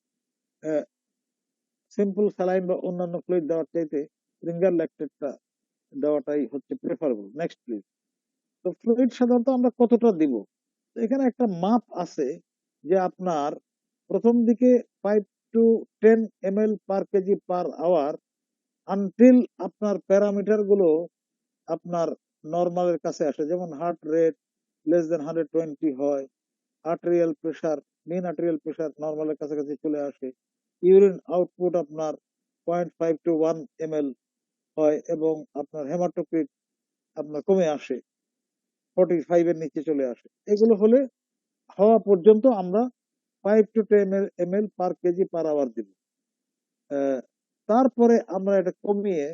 সিম্পল স্যালাইন বা অন্যান্য ফ্লুইড দেওয়ার চাইতে রিঙ্গার ল্যাকটেটটা দেওয়াটাই হচ্ছে প্রেফারেবল। Next please. তো ফ্লুইড সাধারণত আমরা কতটা দিব? তো এখানে একটা মাপ আছে যে আপনার প্রথম দিকে 5 to 10 ml per KG per hour, until আপনার প্যারামিটার গুলো আপনার নর্মালের কাছে আসে, যেমন হার্ট রেট লেস দেন 120 হয়, arterial pressure, mean arterial pressure নর্মালের কাছাকাছি চলে আসে, ইউরিন আউটপুট আপনার 0.5 to 1 ml হয় এবং আপনার হেমাটোক্রিট আপনার কমে আসে, 45 এর নিচে চলে আসে। এগুলো হলে হওয়া পর্যন্ত আমরা 5 to 10 ml per KG per hour দিব। তারপরে আমরা এটা কমিয়ে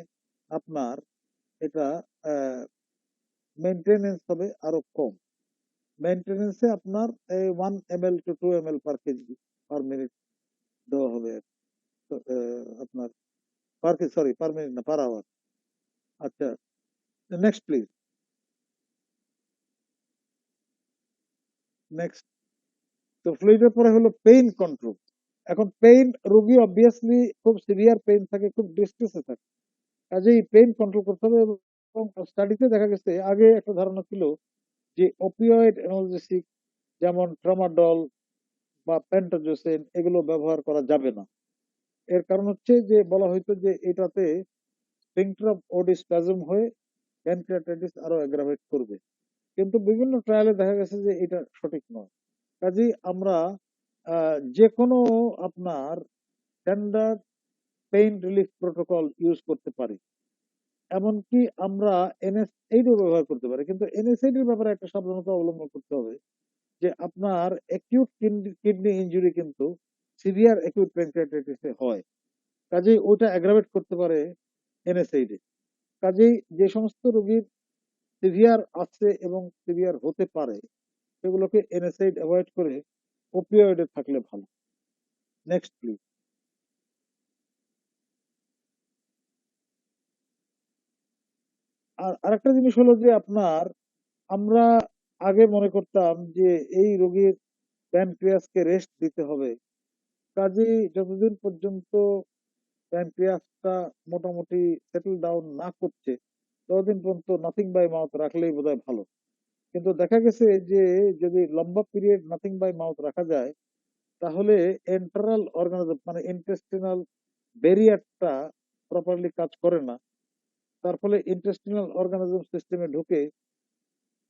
আপনার এটা মেনটেনেন্স হবে আরো কম। মেনটেনেন্সে আপনার এই 1 ml to 2 ml per KG per minute দেওয়া হবে। তো, আপনার পার কেজি, সরি পার মিনিট না, পার আওয়ার। আচ্ছা, নেক্সট প্লিজ। নেক্সট। তো ফ্লুইডের পরে হলো পেইন কন্ট্রোল। এখন পেইন, রোগী অবভিয়াসলি খুব সিভিয়ার পেইন থাকে, খুব ডিস্ট্রেসে থাকে, কাজেই পেইন কন্ট্রোল করতে হবে। এবং স্টাডিতে দেখা গেছে, আগে একটা ধারণা ছিল যে অপিওয়েড অ্যানালজেসিক যেমন ট্রামাডল বা পেন্টাজোসিন এগুলো ব্যবহার করা যাবে না। এর কারণ হচ্ছে যে বলা হয়তো যে এটাতে স্ফিংক্টার অফ ওডি স্প্যাজম হয়ে প্যানক্রিয়াটাইটিস আরো অ্যাগ্রাভেট করবে, কিন্তু বিভিন্ন ট্রায়ালে দেখা গেছে যে এটা সঠিক নয়। কাজেই আমরা যে কোনো আপনার standard pain relief protocol use করতে পারি। এমনকি আমরা এনএসএইডও ব্যবহার করতে পারি, কিন্তু এনএসএইড এর ব্যাপারে একটা সাবধানতা অবলম্বন করতে হবে যে আপনার অ্যাকিউট কিডনি ইনজুরি কিন্তু সিভিয়ার অ্যাকিউট প্যানক্রিয়াটাইটিসে হয়। কাজেই ওইটা অ্যাগ্রাভেট করতে পারে এনএসএইড এ। কাজেই যে সমস্ত রোগীর সিভিয়ার আছে এবং সিভিয়ার হতে পারে সেগুলোকে এনএসএইড অ্যাভয়েড করে ওপিওয়েডে থাকলে ভালো। Next please. আর আরেকটা জিনিস হলো যে আপনার আমরা আগে মনে করতাম যে এই রোগীর প্যানক্রিয়াসকে রেস্ট দিতে হবে। কাজেই যতদিন পর্যন্ত প্যানক্রিয়াসটা মোটামুটি সেটেল ডাউন না করছে ততদিন পর্যন্ত নাথিং বাই মাউথ রাখলেই বোধহয় ভালো। কিন্তু দেখা গেছে যে যদি লম্বা পিরিয়ড নাথিং বাই মাউথ রাখা যায় তাহলে এন্টারাল অর্গানিজম মানে ইন্টেস্টিনাল ব্যারিয়ারটা প্রপারলি কাজ করে না। তার ফলে ইন্টেস্টিনাল অর্গানিজম সিস্টেমে ঢুকে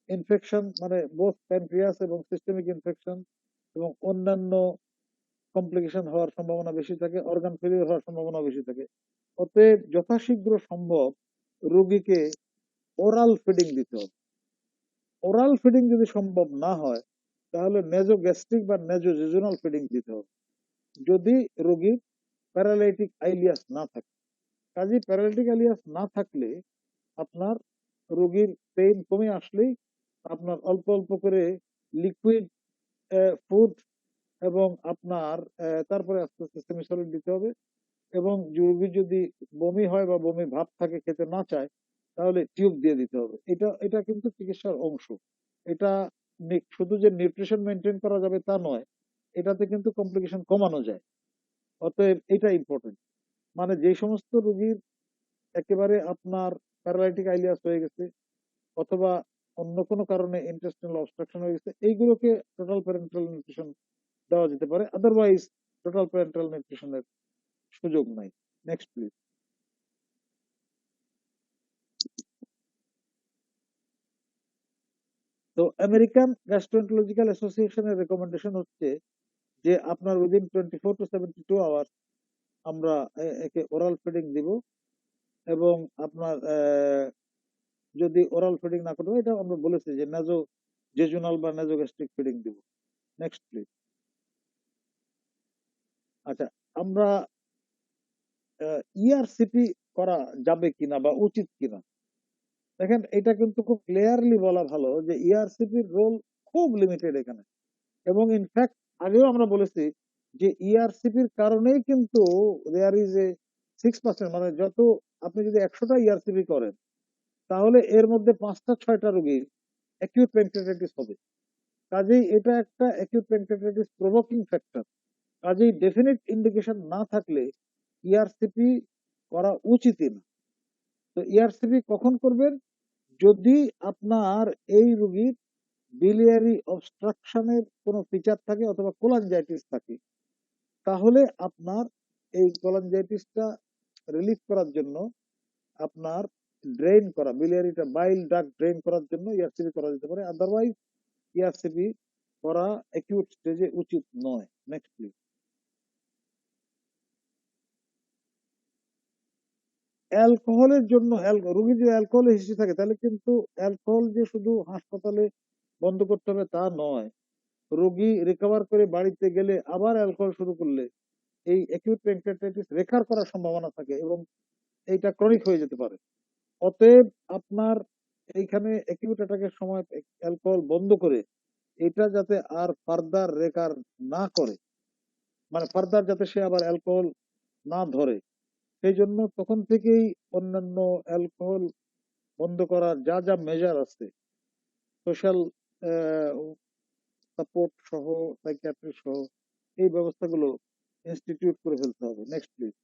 ইনফেকশন মানে বোথ প্যানক্রিয়াস এবং সিস্টেমিক ইনফেকশন এবং অন্যান্য কমপ্লিকেশন হওয়ার সম্ভাবনা বেশি থাকে, অর্গান ফেলিওর হওয়ার সম্ভাবনা বেশি থাকে। অতএব যথাশীঘ্র সম্ভব রোগীকে ওরাল ফিডিং দিতে হবে। ওরাল ফিডিং যদি সম্ভব না হয় তাহলে নেজোগ্যাস্ট্রিক বা নেজোজেজুনাল ফিডিং দিতে হবে, যদি রোগীর প্যারালাইটিক আইলিয়াস না থাকে। কাজে প্যারালাইটিক আইলিয়াস না থাকলে আপনার রোগীর পেইন কমে আসলেই আপনার অল্প অল্প করে লিকুইড ফুড এবং আপনার তারপরে আস্তে আস্তে সেমি সলিড দিতে হবে। এবং রোগীর যদি বমি হয় বা বমি ভাব থাকে, খেতে না চায়, তাহলে টিউব দিয়ে দিতে হবে। এটা এটা কিন্তু চিকিৎসার অংশ। এটা শুধু যে নিউট্রিশন মেনটেন করা যাবে তা নয়, এটাতে কিন্তু কমপ্লিকেশন কমানো যায়। অতএব এটা ইম্পর্টেন্ট। মানে যে সমস্ত রোগীর একেবারে আপনার প্যারালাইটিক আইলিয়াস হয়ে গেছে অথবা অন্য কোনো কারণে ইন্টেস্টিনাল অবস্ট্রাকশন হয়ে গেছে, এইগুলোকে টোটাল প্যারেন্টাল নিউট্রিশন দেওয়া যেতে পারে, আদারওয়াইজ টোটাল প্যারেন্টাল নিউট্রিশনের সুযোগ নাই। Next please. তো আমেরিকান গ্যাস্ট্রোএন্টারোলজিক্যাল অ্যাসোসিয়েশনের রেকমেন্ডেশন হচ্ছে যে আপনার উইদিন 24 to 72 আওয়ার আমরা একে ওরাল ফিডিং দিব। এবং আপনার যদি ওরাল ফিডিং না করতে হয়, এটা আমরা বলেছি যে নাজো জেজুনাল বা নাজোগ্যাস্ট্রিক ফিডিং দিব। Next please. আচ্ছা, আমরা ইআরসিপি করা যাবে কিনা বা উচিত কিনা, দেখেন এটা কিন্তু খুব ক্লিয়ারলি বলা ভালো যে ইআরসিপির রোল খুব লিমিটেড এখানে। এবং ইনফ্যাক্ট আগেও আমরা বলেছি যে ইআরসিপির কারণেই কিন্তু দেয়ার ইজ এ 6%, মানে যত আপনি যদি 100টা ইআরসিপি করেন তাহলে এর মধ্যে 5টা 6টা রোগীর অ্যাকিউট প্যানক্রিয়াটাইটিস হবে। কাজেই এটা একটা অ্যাকিউট প্যানক্রিয়াটাইটিস প্রভোকিং ফ্যাক্টর। কাজেই ডেফিনিট ইন্ডিকেশন না থাকলে ইআরসিপি করা উচিতই না। তো ইআরসিপি কখন করবেন? যদি আপনার এই রোগীর বিলিয়ারি অবস্ট্রাকশনের কোনো ফিচার থাকে অথবা কোলাঞ্জাইটিস থাকে, তাহলে আপনার এই কোলাঞ্জাইটিসটা রিলিফ করার জন্য আপনার ড্রেন করা বিলিয়ারিটা বাইল ডাক্ট ড্রেন করার জন্য ইআরসিপি করা যেতে পারে। আদারওয়াইজ ইআরসিপি করা অ্যাকিউট স্টেজে উচিত নয়। Next please. অ্যালকোহলের জন্য রোগীর যদি অ্যালকোহলের হিস্ট্রি থাকে তাহলে কিন্তু অ্যালকোহল যে শুধু হাসপাতালে বন্ধ করতে হবে তা নয়। রোগী রিকভার করে বাড়িতে গেলে আবার অ্যালকোহল শুরু করলে এই অ্যাকিউট প্যানক্রিয়াটাইটিস রেকার করার সম্ভাবনা থাকে এবং এইটা ক্রনিক হয়ে যেতে পারে। অতএব আপনার এইখানে অ্যাকিউট অ্যাটাকের সময় অ্যালকোহল বন্ধ করে এটা যাতে আর ফার্দার রেকার না করে, মানে ফার্দার যাতে সে আবার অ্যালকোহল না ধরে, সেই জন্য তখন থেকেই অন্যান্য অ্যালকোহল বন্ধ করার যা যা মেজার আছে, সোশ্যাল সাপোর্ট সহ, সাইকিয়াট্রি সহ, এই ব্যবস্থাগুলো ইনস্টিটিউট করে ফেলতে হবে। Next please.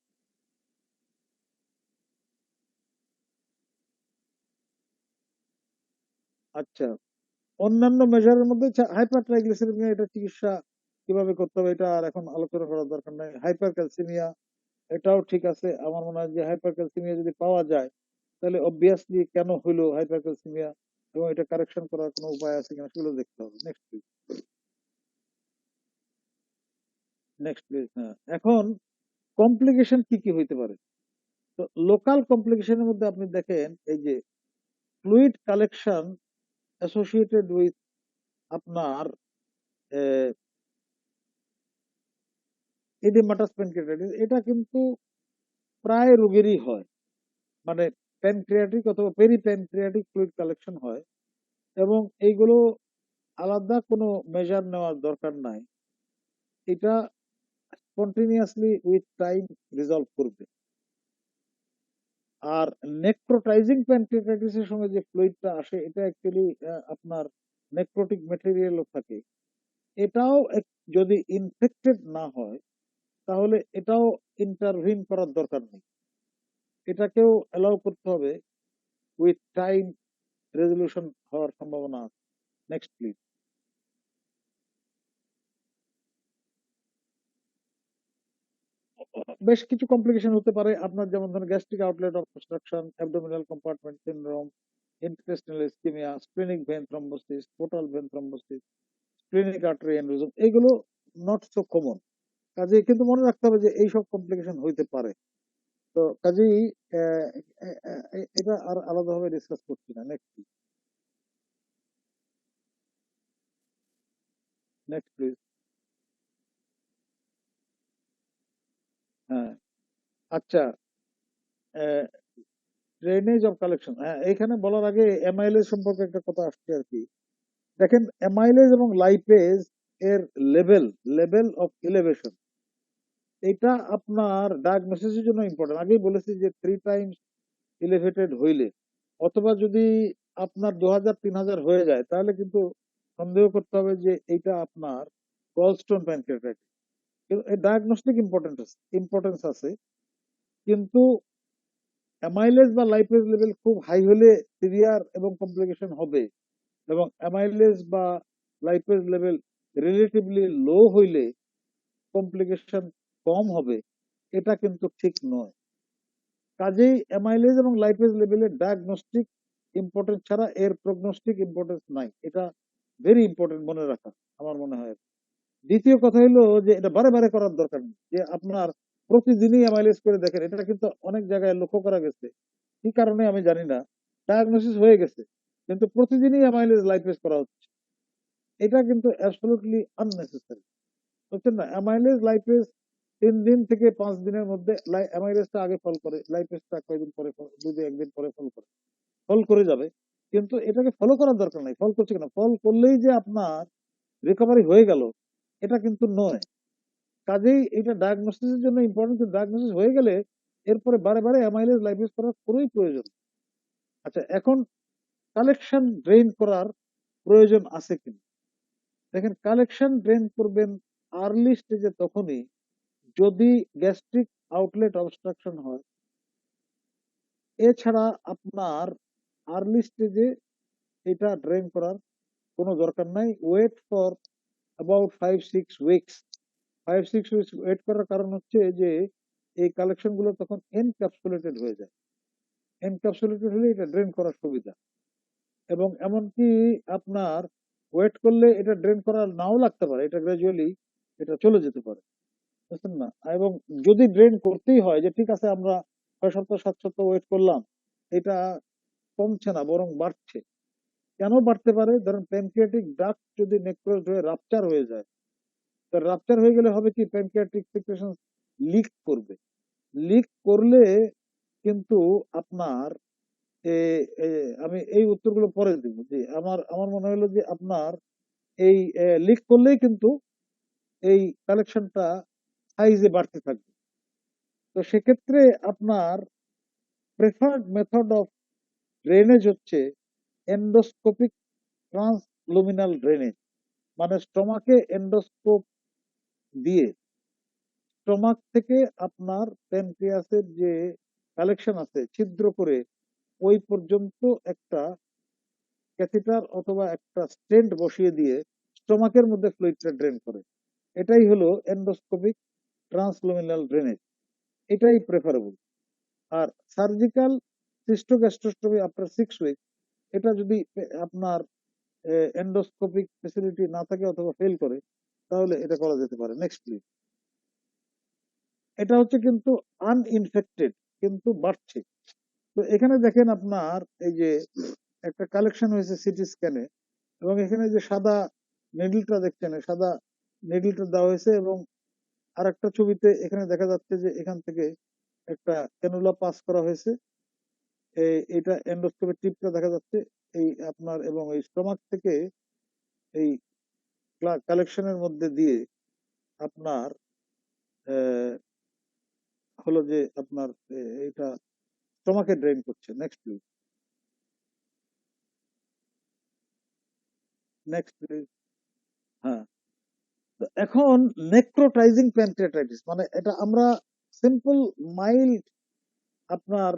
আচ্ছা, অন্যান্য মেজারের মধ্যে হাইপার ট্রাইগ্লিসারিমিয়া, এটা চিকিৎসা কিভাবে করতে হবে এটা আর এখন আলোচনা করার দরকার নাই। হাইপার ক্যালসিমিয়া, এটাও ঠিক আছে। আমার মনে হয় যে হাইপার ক্যালসিমিয়া যদি পাওয়া যায়, তাহলে অবভিয়াসলি কেন হইলো হাইপার ক্যালসিমিয়া এবং এটা কারেকশন করার কোনো উপায় আছে কিনা সেগুলো দেখতে হবে। Next please, next please. হ্যাঁ, এখন কমপ্লিকেশন কি কি হইতে পারে? তো লোকাল কমপ্লিকেশনের মধ্যে আপনি দেখেন এই যে ফ্লুইড কালেকশন অ্যাসোসিয়েটেড উইথ আপনার ইডিমাটাস প্যানক্রিয়াটাইটিস, এটা কিন্তু প্রায় রোগেরই হয়। মানে প্যানক্রিয়াটিক অথবা পেরিপ্যানক্রিয়াটিক ফ্লুইড কালেকশন হয়, এবং এইগুলো আলাদা কোনো মেজার নেওয়ার দরকার নাই। এটা স্পন্টেনিয়াসলি উইথ টাইম রিজলভ করবে। আর নেক্রোটাইজিং প্যানক্রিয়াটাইটিসের সঙ্গে যে ফ্লুইডটা আসে, এটা অ্যাকচুয়ালি আপনার নেক্রোটিক ম্যাটেরিয়ালও থাকে। এটাও যদি ইনফেক্টেড না হয়, তাহলে এটাও ইন্টারভিন করার দরকার নেই। এটাকেও অ্যালাউ করতে হবে, উইথ টাইম রেজলিউশন হওয়ার সম্ভাবনা আছে। Next please. বেশ কিছু কমপ্লিকেশন হতে পারে আপনার, যেমন ধরুন gastric outlet obstruction, abdominal compartment syndrome, intestinal ischaemia, splenic vein thrombosis, portal vein thrombosis, splenic artery aneurysm. এগুলো নট সো কমন। কাজে কিন্তু মনে রাখতে হবে যে এইসব কমপ্লিকেশন হইতে পারে। তো কাজেই আহ, এটা আর আলাদাভাবে ডিসকাস করছি না। Next, next please. হ্যাঁ, আচ্ছা, ড্রেনেজ অফ কালেকশন, হ্যাঁ, এইখানে বলার আগে এমাইলেজ সম্পর্কে একটা কথা আসছে আর কি। দেখেন, অ্যামাইলেজ এবং লাইপেজ এর লেভেল, লেভেল অফ এলিভেশন, এটা আপনার ডায়াগনোসিসের জন্য ইম্পর্টেন্ট। আগেই বলেছি যে 3 টাইমস এলিভেটেড হইলে, অথবা যদি আপনার 2000-3000 হয়ে যায়, তাহলে কিন্তু সন্দেহ করতে হবে যে এইটা আপনার গলস্টোন প্যানক্রিয়াটাইটিস। ডায়াগনস্টিক ইম্পর্টেন্স আছে, কিন্তু অ্যামাইলেজ বা লাইপেজ লেভেল খুব হাই হলে সিভিয়ার এবং কমপ্লিকেশন হবে, এবং অ্যামাইলেজ বা লাইপেজ লেভেল রিলেটিভলি লো হইলে কমপ্লিকেশন কম হবে, এটা কিন্তু ঠিক নয়। কাজেই অ্যামাইলেজ এবং লাইপেজ লেভেলের ডায়াগনস্টিক ইম্পর্টেন্স ছাড়া এর প্রগনোস্টিক ইম্পর্টেন্স নাই। এটা ভেরি ইম্পর্টেন্ট মনে রাখা, আমার মনে হয়। দ্বিতীয় কথা হলো যে এটা বারে বারে করার দরকার নেই, যে আপনার প্রতিদিনই অ্যামাইলেজ করে দেখেন। এটা কিন্তু অনেক জায়গায় লক্ষ্য করা গেছে, কি কারণে আমি জানি না, ডায়াগনোসিস হয়ে গেছে কিন্তু প্রতিদিনই অ্যামাইলেজ লাইপেজ করা হচ্ছে। এটা কিন্তু অ্যাবসলিউটলি আননেসেসারি, বুঝছেন না? অ্যামাইলেজ লাইপেজ 3 দিন থেকে 5 দিনের মধ্যে, অ্যামাইলেজটা আগে ফল করে, লাইপেজটা কয়েকদিন পরে, 2-1 দিন পরে ফল করে যাবে। কিন্তু এটাকে ফলো করার দরকার নাই। ফল করছে কেন? ফল করলেই যে আপনার রিকভারি হয়ে গেল, এটা কিন্তু নয়। কাজেই এটা ডায়াগনোসিসের জন্য ইম্পর্টেন্ট। ডায়াগনোসিস হয়ে গেলে এরপরে বারে বারে অ্যামাইলেজ লাইপেজ করার কোনোই প্রয়োজন নেই। আচ্ছা, এখন কালেকশন ড্রেন করার প্রয়োজন আছে কিনা? দেখেন, কালেকশন ড্রেন করবেন আর্লি স্টেজে তখনই যদি গ্যাস্ট্রিক আউটলেট অবস্ট্রাকশন হয়। এছাড়া আপনার আর্লি স্টেজে এটা ড্রেন করার কোনো দরকার নাই। Wait for about 5-6 weeks. 5-6 weeks wait করার কারণ হচ্ছে যে এই কালেকশন গুলো তখন এনক্যাপসুলেটেড হয়ে যায়। এনক্যাপসুলেটেড হলে এটা ড্রেন করার সুবিধা। এবং এমনকি আপনার ওয়েট করলে এটা ড্রেন করা নাও লাগতে পারে, এটা গ্রাজুয়ালি এটা চলে যেতে পারে, বুঝছেন না? এবং যদি ড্রেন করতেই হয়, যে ঠিক আছে আমরা 6 সপ্তাহ 7 সপ্তাহ ওয়েট করলাম, এটা কমছে না বরং বাড়ছে। কেন বাড়তে পারে? ধরেন প্যানক্রিয়াটিক ডাক্ট যদি নেক্রোজ হয়ে রাপচার হয়ে যায়, তো রাপচার হয়ে গেলে হবে কি, প্যানক্রিয়াটিক সিক্রেশন লিক করবে। লিক করলে কিন্তু আপনার আমি এই উত্তরগুলো পরে দিব। যে আমার আমার মনে হলো যে আপনার এই লিক করলেই কিন্তু এই কালেকশনটা সাইজে বাড়তে থাকবে। তো সেক্ষেত্রে আপনার প্রেফার্ড মেথড অফ ড্রেনেজ হচ্ছে এন্ডোস্কোপিক ট্রান্সলুমিনাল ড্রেনেজ। মানে স্টমাকে এন্ডোস্কোপ দিয়ে স্টমাক থেকে আপনার প্যানক্রিয়াসের যে কালেকশন আছে ছিদ্র করে ওই পর্যন্ত একটা ক্যাথিটার অথবা একটা স্টেন্ট বসিয়ে দিয়ে স্টোমাকের মধ্যে ফ্লুইডটা ড্রেন করে। এটাই হলো এন্ডোস্কোপিক ট্রান্সলুমিনাল ড্রেনেজ, এটাই প্রেফারেবল। আর সার্জিক্যাল সিস্টোগ্যাস্ট্রোস্টমি আফটার 6 উইক, এটা যদি আপনার এন্ডোস্কোপিক ফেসিলিটি না থাকে অথবা ফেল করে, তাহলে এটা করা যেতে পারে। Next please. এটা হচ্ছে কিন্তু আনইনফেক্টেড, কিন্তু বাড়ছে। তো এখানে দেখেন আপনার এই যে একটা কালেকশন হয়েছে সিটি স্ক্যানে, এবং এখানে যে সাদা নেডলটা দেখছেন, এই সাদা নেডলটা দেওয়া হয়েছে, এবং আর একটা ছবিতে এখানে দেখা যাচ্ছে যে এখান থেকে একটা ক্যানুলা পাস করা হয়েছে। এটা এন্ডোস্কোপের টিপটা দেখা যাচ্ছে এই আপনার, এবং এই স্টমাক থেকে এই কালেকশনের মধ্যে দিয়ে আপনার আহ, হলো যে আপনার এটা স্টমাকে ড্রেন করছে। Next please. Next please. হ্যাঁ, তো এখন নেক্রোটাইজিং প্যানক্রিয়াটাইটিস মানে এটা আমরা সিম্পল মাইল্ড আপনার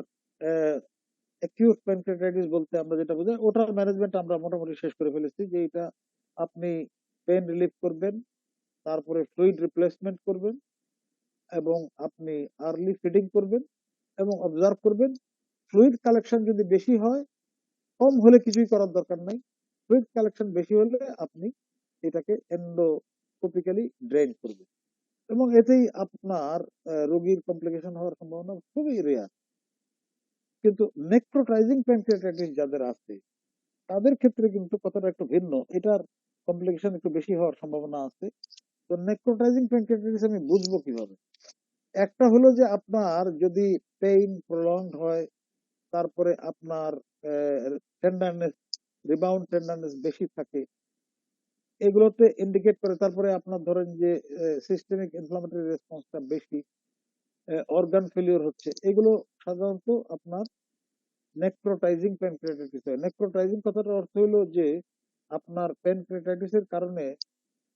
অ্যাকিউট প্যানক্রিয়াটাইটিস বলতে আমরা যেটা বুঝাই, ওটার ম্যানেজমেন্ট আমরা মোটামুটি শেষ করে ফেলেছি। যে এটা আপনি পেন রিলিফ করবেন, তারপরে ফ্লুইড রিপ্লেসমেন্ট করবেন, এবং আপনি আর্লি ফিডিং করবেন এবং অবজার্ভ করবেন। ফ্লুইড কালেকশন যদি বেশি হয়, কম হলে কিছুই করার দরকার নাই। ফ্লুইড কালেকশন বেশি হলে আপনি এটাকে এন্ডোস্কোপিক্যালি ড্রেন করবেন, এবং এতেই আপনার রোগীর কমপ্লিকেশন হওয়ার সম্ভাবনা খুবই রেয়ার। কিন্তু নেক্রোটাইজিং প্যানক্রিয়াটাইটিস যাদের আছে, তাদের ক্ষেত্রে কিন্তু কথাটা একটু ভিন্ন, এটার কমপ্লিকেশন একটু বেশি হওয়ার সম্ভাবনা আছে। তো নেক্রোটাইজিং প্যানক্রিয়াটাইটিস আমি বুঝবো কিভাবে? একটা হলো যে আপনার যদি পেইন প্রলংড হয়, তারপরে আপনার টেন্ডারনেস, রিবাউন্ড টেন্ডারনেস বেশি থাকে, এগুলোতে ইন্ডিকেট করে। তারপরে আপনার ধরেন যে সিস্টেমিক ইনফ্লামেটরি রেসপন্সটা বেশি, অর্গান ফেলিওর হচ্ছে, এগুলো সাধারণত আপনার নেক্রোটাইজিং প্যানক্রিয়াটাইটিস হয়। নেক্রোটাইজিং কথাটার অর্থ হলো যে আপনার প্যানক্রিয়াটাইটিসের কারণে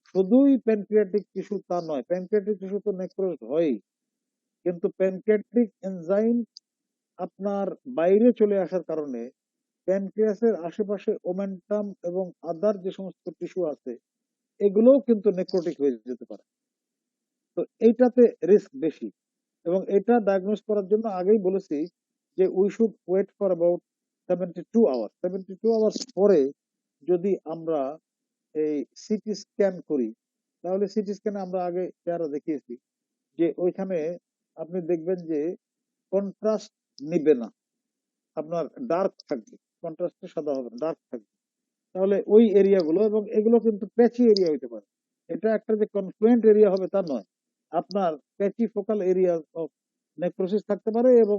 শুধুই প্যানক্রিয়াটিক টিস্যু তা নয়, প্যানক্রিয়াটিক টিস্যু তো নেক্রোজ হয়ই, কিন্তু প্যানক্রিয়াটিক এনজাইম আপনার বাইরে চলে আসার কারণে প্যানক্রিয়াসের আশেপাশে ওমেন্টাম এবং আদার যে সমস্ত টিস্যু আছে, এগুলোও কিন্তু নেক্রোটিক হয়ে যেতে পারে। তো এইটাতে রিস্ক বেশি, এবং এটা ডায়াগনোস করার জন্য আগেই বলেছি যে we should wait for about 72 hours. 72 hours পরে যদি আমরা এই সিটি স্ক্যান করি, তাহলে সিটি স্ক্যানে আমরা আগে চেহারা দেখিয়েছি যে ওইখানে আপনি দেখবেন যে কন্ট্রাস্ট নিবে না, আপনার ডার্ক থাকবে, কন্ট্রাস্টে সাদা হবে না, ডার্ক থাকবে। তাহলে ওই এরিয়া গুলো, এবং এগুলো কিন্তু প্যাচি এরিয়া হইতে পারে, এটা একটা যে কনফ্লুয়েন্ট এরিয়া হবে তা নয়। আপনার patchy focal area of necrosis থাকতে পারে, এবং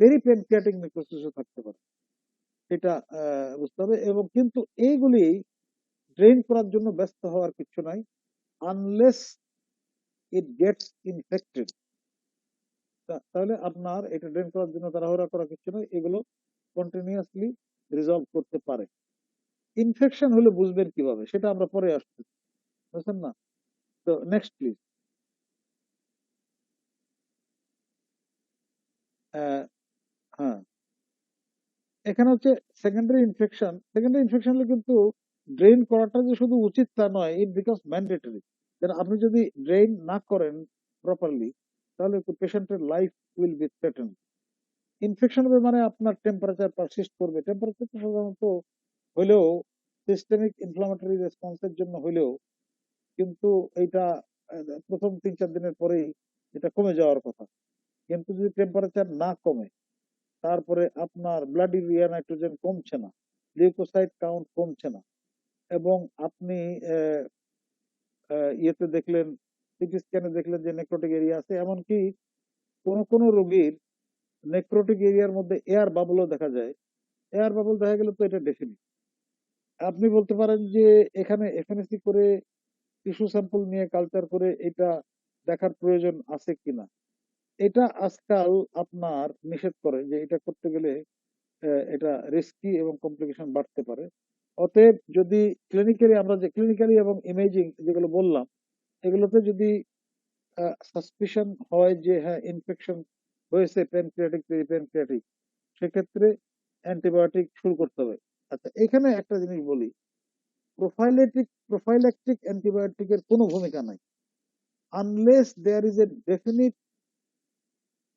ভেরি প্যানক্রিয়াটিক নেক্রোসিসও থাকতে পারে, এটা বুঝতে হবে। এবং কিন্তু এইগুলি ড্রেন করার জন্য ব্যস্ত হওয়ার কিছু নাই, আনলেস ইট গেটস ইনফেক্টেড। তাহলে আপনার এটা ড্রেন করার জন্য তাড়াহুড়া করার কিছু নয়, এগুলো কন্টিনিউয়াসলি রিজলভ করতে পারে। ইনফেকশন হলে বুঝবেন কিভাবে, সেটা আমরা পরে আসছি, বুঝছেন না? তো নেক্সট প্লিজ। হ্যাঁ, এখানে হচ্ছে সেকেন্ডারি ইনফেকশন। সেকেন্ডারি ইনফেকশন হলে কিন্তু ড্রেন করাটা যে শুধু উচিত তা নয়, ইট বিকামস ম্যান্ডেটরি। আপনি যদি ড্রেন না করেন প্রপারলি, তাহলে পেশেন্টের life will be threatened. Infection হবে মানে আপনার টেম্পারেচার পারসিস্ট করবে। টেম্পারেচার সাধারণত হলেও সিস্টেমিক ইনফ্লামেটরি রেসপন্সের জন্য হলেও কিন্তু এইটা প্রথম 3-4 দিনের পরেই এটা কমে যাওয়ার কথা। কিন্তু যদি টেম্পারেচার না কমে, তারপরে আপনার ব্লাড ইউরিয়া নাইট্রোজেন কমছে না, লিউকোসাইট কাউন্ট কমছে না, এবং আপনি ইয়েতে দেখলেন, সিটি স্ক্যানে দেখলেন যে নেক্রোটিক এরিয়া আছে, এমনকি কোন কোন রোগীর নেক্রোটিক এরিয়ার মধ্যে এয়ার বাবলও দেখা যায়। এয়ার বাবল দেখা গেলে তো এটা ডেফিনিট। আপনি বলতে পারেন যে এখানে এফএনএসি করে টিস্যু স্যাম্পল নিয়ে কালচার করে এটা দেখার প্রয়োজন আছে কিনা। এটা আজকাল আপনার নিষেধ করে যে এটা করতে গেলে এটা রিস্কি এবং কমপ্লিকেশন বাড়তে পারে। অতএব যদি ক্লিনিক্যালি, আমরা যে ক্লিনিক্যালি এবং ইমেজিং যেগুলো বললাম, এগুলোতে যদি সাসপিশন হয় যে হ্যাঁ ইনফেকশন হয়েছে প্যানক্রিয়াটিক পেরিপ্যানক্রিয়াটিক, সেক্ষেত্রে অ্যান্টিবায়োটিক শুরু করতে হবে। আচ্ছা, এখানে একটা জিনিস বলি, প্রোফাইল্যাকটিক অ্যান্টিবায়োটিকের কোনো ভূমিকা নাই unless there is a definite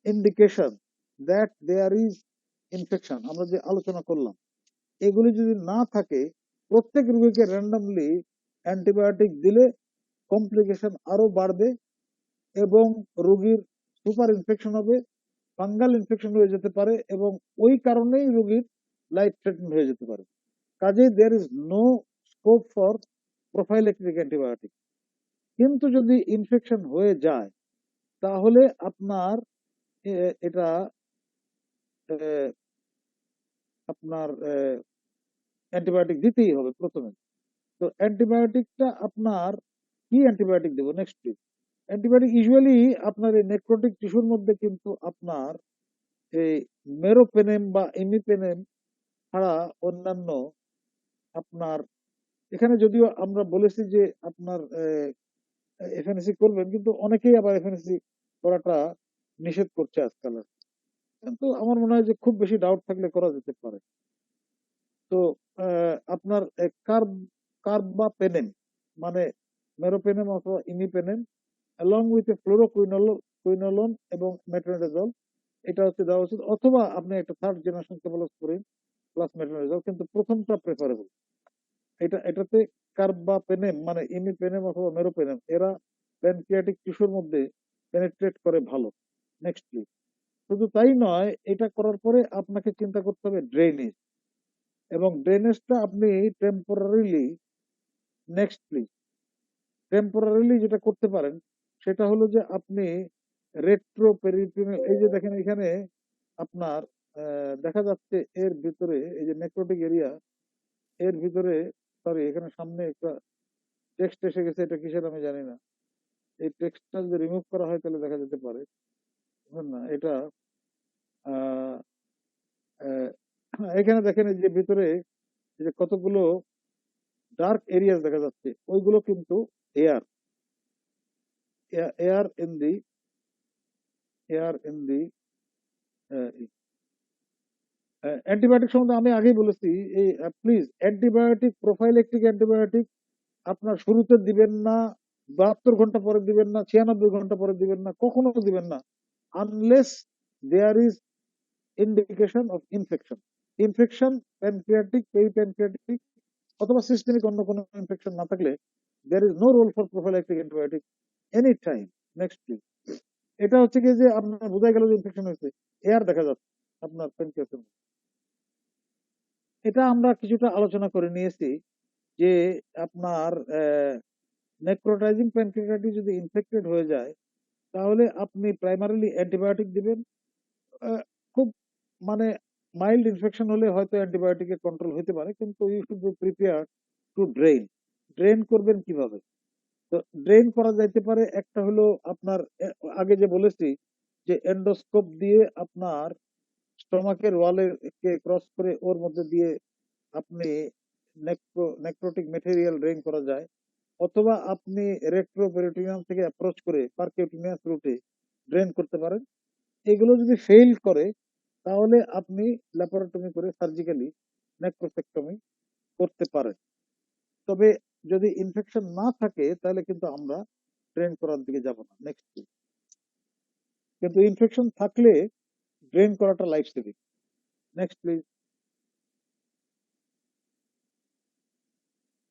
indication that there is infection. আমরা যে আলোচনা করলাম, এগুলি যদি না থাকে, প্রত্যেক রোগীকে র্যান্ডমলি অ্যান্টিবায়োটিক দিলে কমপ্লিকেশন আরো বাড়বে এবং রোগীর সুপার ইনফেকশন হবে, ফাঙ্গাল ইনফেকশন হয়ে যেতে পারে এবং ওই কারণেই রোগীর লাইফ থ্রেটেন হয়ে যেতে পারে। কাজেই there is no scope for prophylactic antibiotic. কিন্তু যদি ইনফেকশন হয়ে যায়, তাহলে আপনার এটা আহ, আপনার অ্যান্টিবায়োটিক দিতেই হবে প্রথমে। তো অ্যান্টিবায়োটিকটা আপনার কি অ্যান্টিবায়োটিক দেবো নেক্সট উইক? অ্যান্টিবায়োটিক ইউজুয়ালি আপনার এই নেক্রোটিক টিস্যুর মধ্যে কিন্তু আপনার এই মেরোপেনেম বা ইমিপেনেম ছাড়া অন্যান্য আপনার, এখানে যদিও আমরা বলেছি যে আপনার এফএনসি করবেন, কিন্তু অনেকেই আবার এফএনসি করাটা নিষেধ করছে আজকাল। কিন্তু আমার মনে হয় যে খুব বেশি ডাউট থাকলে করা যেতে পারে। তো আপনার কার্বাপেনেম মানে মেরোপেনেম অথবা ইমিপেনেম অ্যালং উইথ এ ফ্লোরোকুইনোলন এবং মেট্রোনিডাজল, এটা হচ্ছে দেওয়া উচিত। অথবা আপনি একটা থার্ড জেনারেশন কেবলস্পোরিন প্লাস মেট্রোনিডাজল, কিন্তু প্রথমটা প্রেফারেবল। এটাতে কার্বাপেনেম মানে ইমিপেনেম অথবা মেরোপেনেম এরা প্যানক্রিয়াটিক টিস্যুর মধ্যে পেনেট্রেট করে ভালো। Next please. শুধু তাই নয়, এটা করার পরে আপনাকে চিন্তা করতে হবে ড্রেনেজ, এবং ড্রেনেজটা আপনি টেম্পোরারিলি, নেক্সট প্লিজ, টেম্পোরারিলি যেটা করতে পারেন সেটা হলো যে আপনি রেট্রোপেরিটোনিয়াল, এই যে দেখেন এখানে আপনার দেখা যাচ্ছে এর ভিতরে এই যে নেক্রোটিক এরিয়া, এর ভিতরে, সরি এখানে সামনে একটা টেক্সট এসে গেছে, এটা কিসের আমি জানি না। এই টেক্সটটা যদি রিমুভ করা হয় তাহলে দেখা যেতে পারে। বুঝলেন না এটা? আহ, আহ, এখানে দেখেন এই যে ভিতরে এই যে কতগুলো ডার্ক এরিয়াস দেখা যাচ্ছে, ওইগুলো কিন্তু air, air in the air in the antibiotic সম্বন্ধে আমি আগেই বলেছি। এই প্লিজ, অ্যান্টিবায়োটিক প্রোফাইলেক্টিক অ্যান্টিবায়োটিক আপনার শুরুতে দিবেন না, 72 ঘন্টা পরে দিবেন না, 96 ঘন্টা পরে দিবেন না, কখনো দিবেন না unless there is indication of infection. Infection pancreatic, peripancreatic অথবা সিস্টেমিক অন্য কোনো ইনফেকশন না থাকলে there is no role for prophylactic antibiotic any time. Next please. এটা হচ্ছে কি যে আপনার বোঝা গেল যে ইনফেকশন হয়েছে, এয়ার দেখা যাচ্ছে আপনার প্যানক্রিয়াসের। এটা আমরা কিছুটা আলোচনা করে নিয়েছি যে আপনার নেক্রোটাইজিং প্যানক্রিয়াটাইটিস যদি ইনফেক্টেড হয়ে যায়, তাহলে আপনি প্রাইমারিলি অ্যান্টিবায়োটিক দিবেন। আহ, খুব মানে মাইল্ড ইনফেকশন হলে হয়তো অ্যান্টিবায়োটিকের কন্ট্রোল হতে পারে, কিন্তু you should be prepare to drain. Drain করবেন কিভাবে? তো ড্রেন করা যাইতে পারে, একটা হলো আপনার আগে যে বলেছি যে এন্ডোস্কোপ দিয়ে আপনার স্টমাকের ওয়ালের কে ক্রস করে ওর মধ্যে দিয়ে আপনি নেক্রোটিক মেটেরিয়াল ড্রেন করা যায়, অথবা আপনি রেট্রোপেরিটোনিয়াম থেকে অ্যাপ্রোচ করে পারকিউটিনিয়াস রুটে ড্রেন করতে পারেন। এগুলো যদি ফেইল করে, তাহলে আপনি ল্যাপারোটমি করে সার্জিক্যালি নেক্রোসেক্টমি করতে পারেন। তবে যদি ইনফেকশন না থাকে তাহলে কিন্তু আমরা ড্রেন করার দিকে যাব না। নেক্সট, কিন্তু ইনফেকশন থাকলে ড্রেন করাটা লাইফ সেভিং। Next please.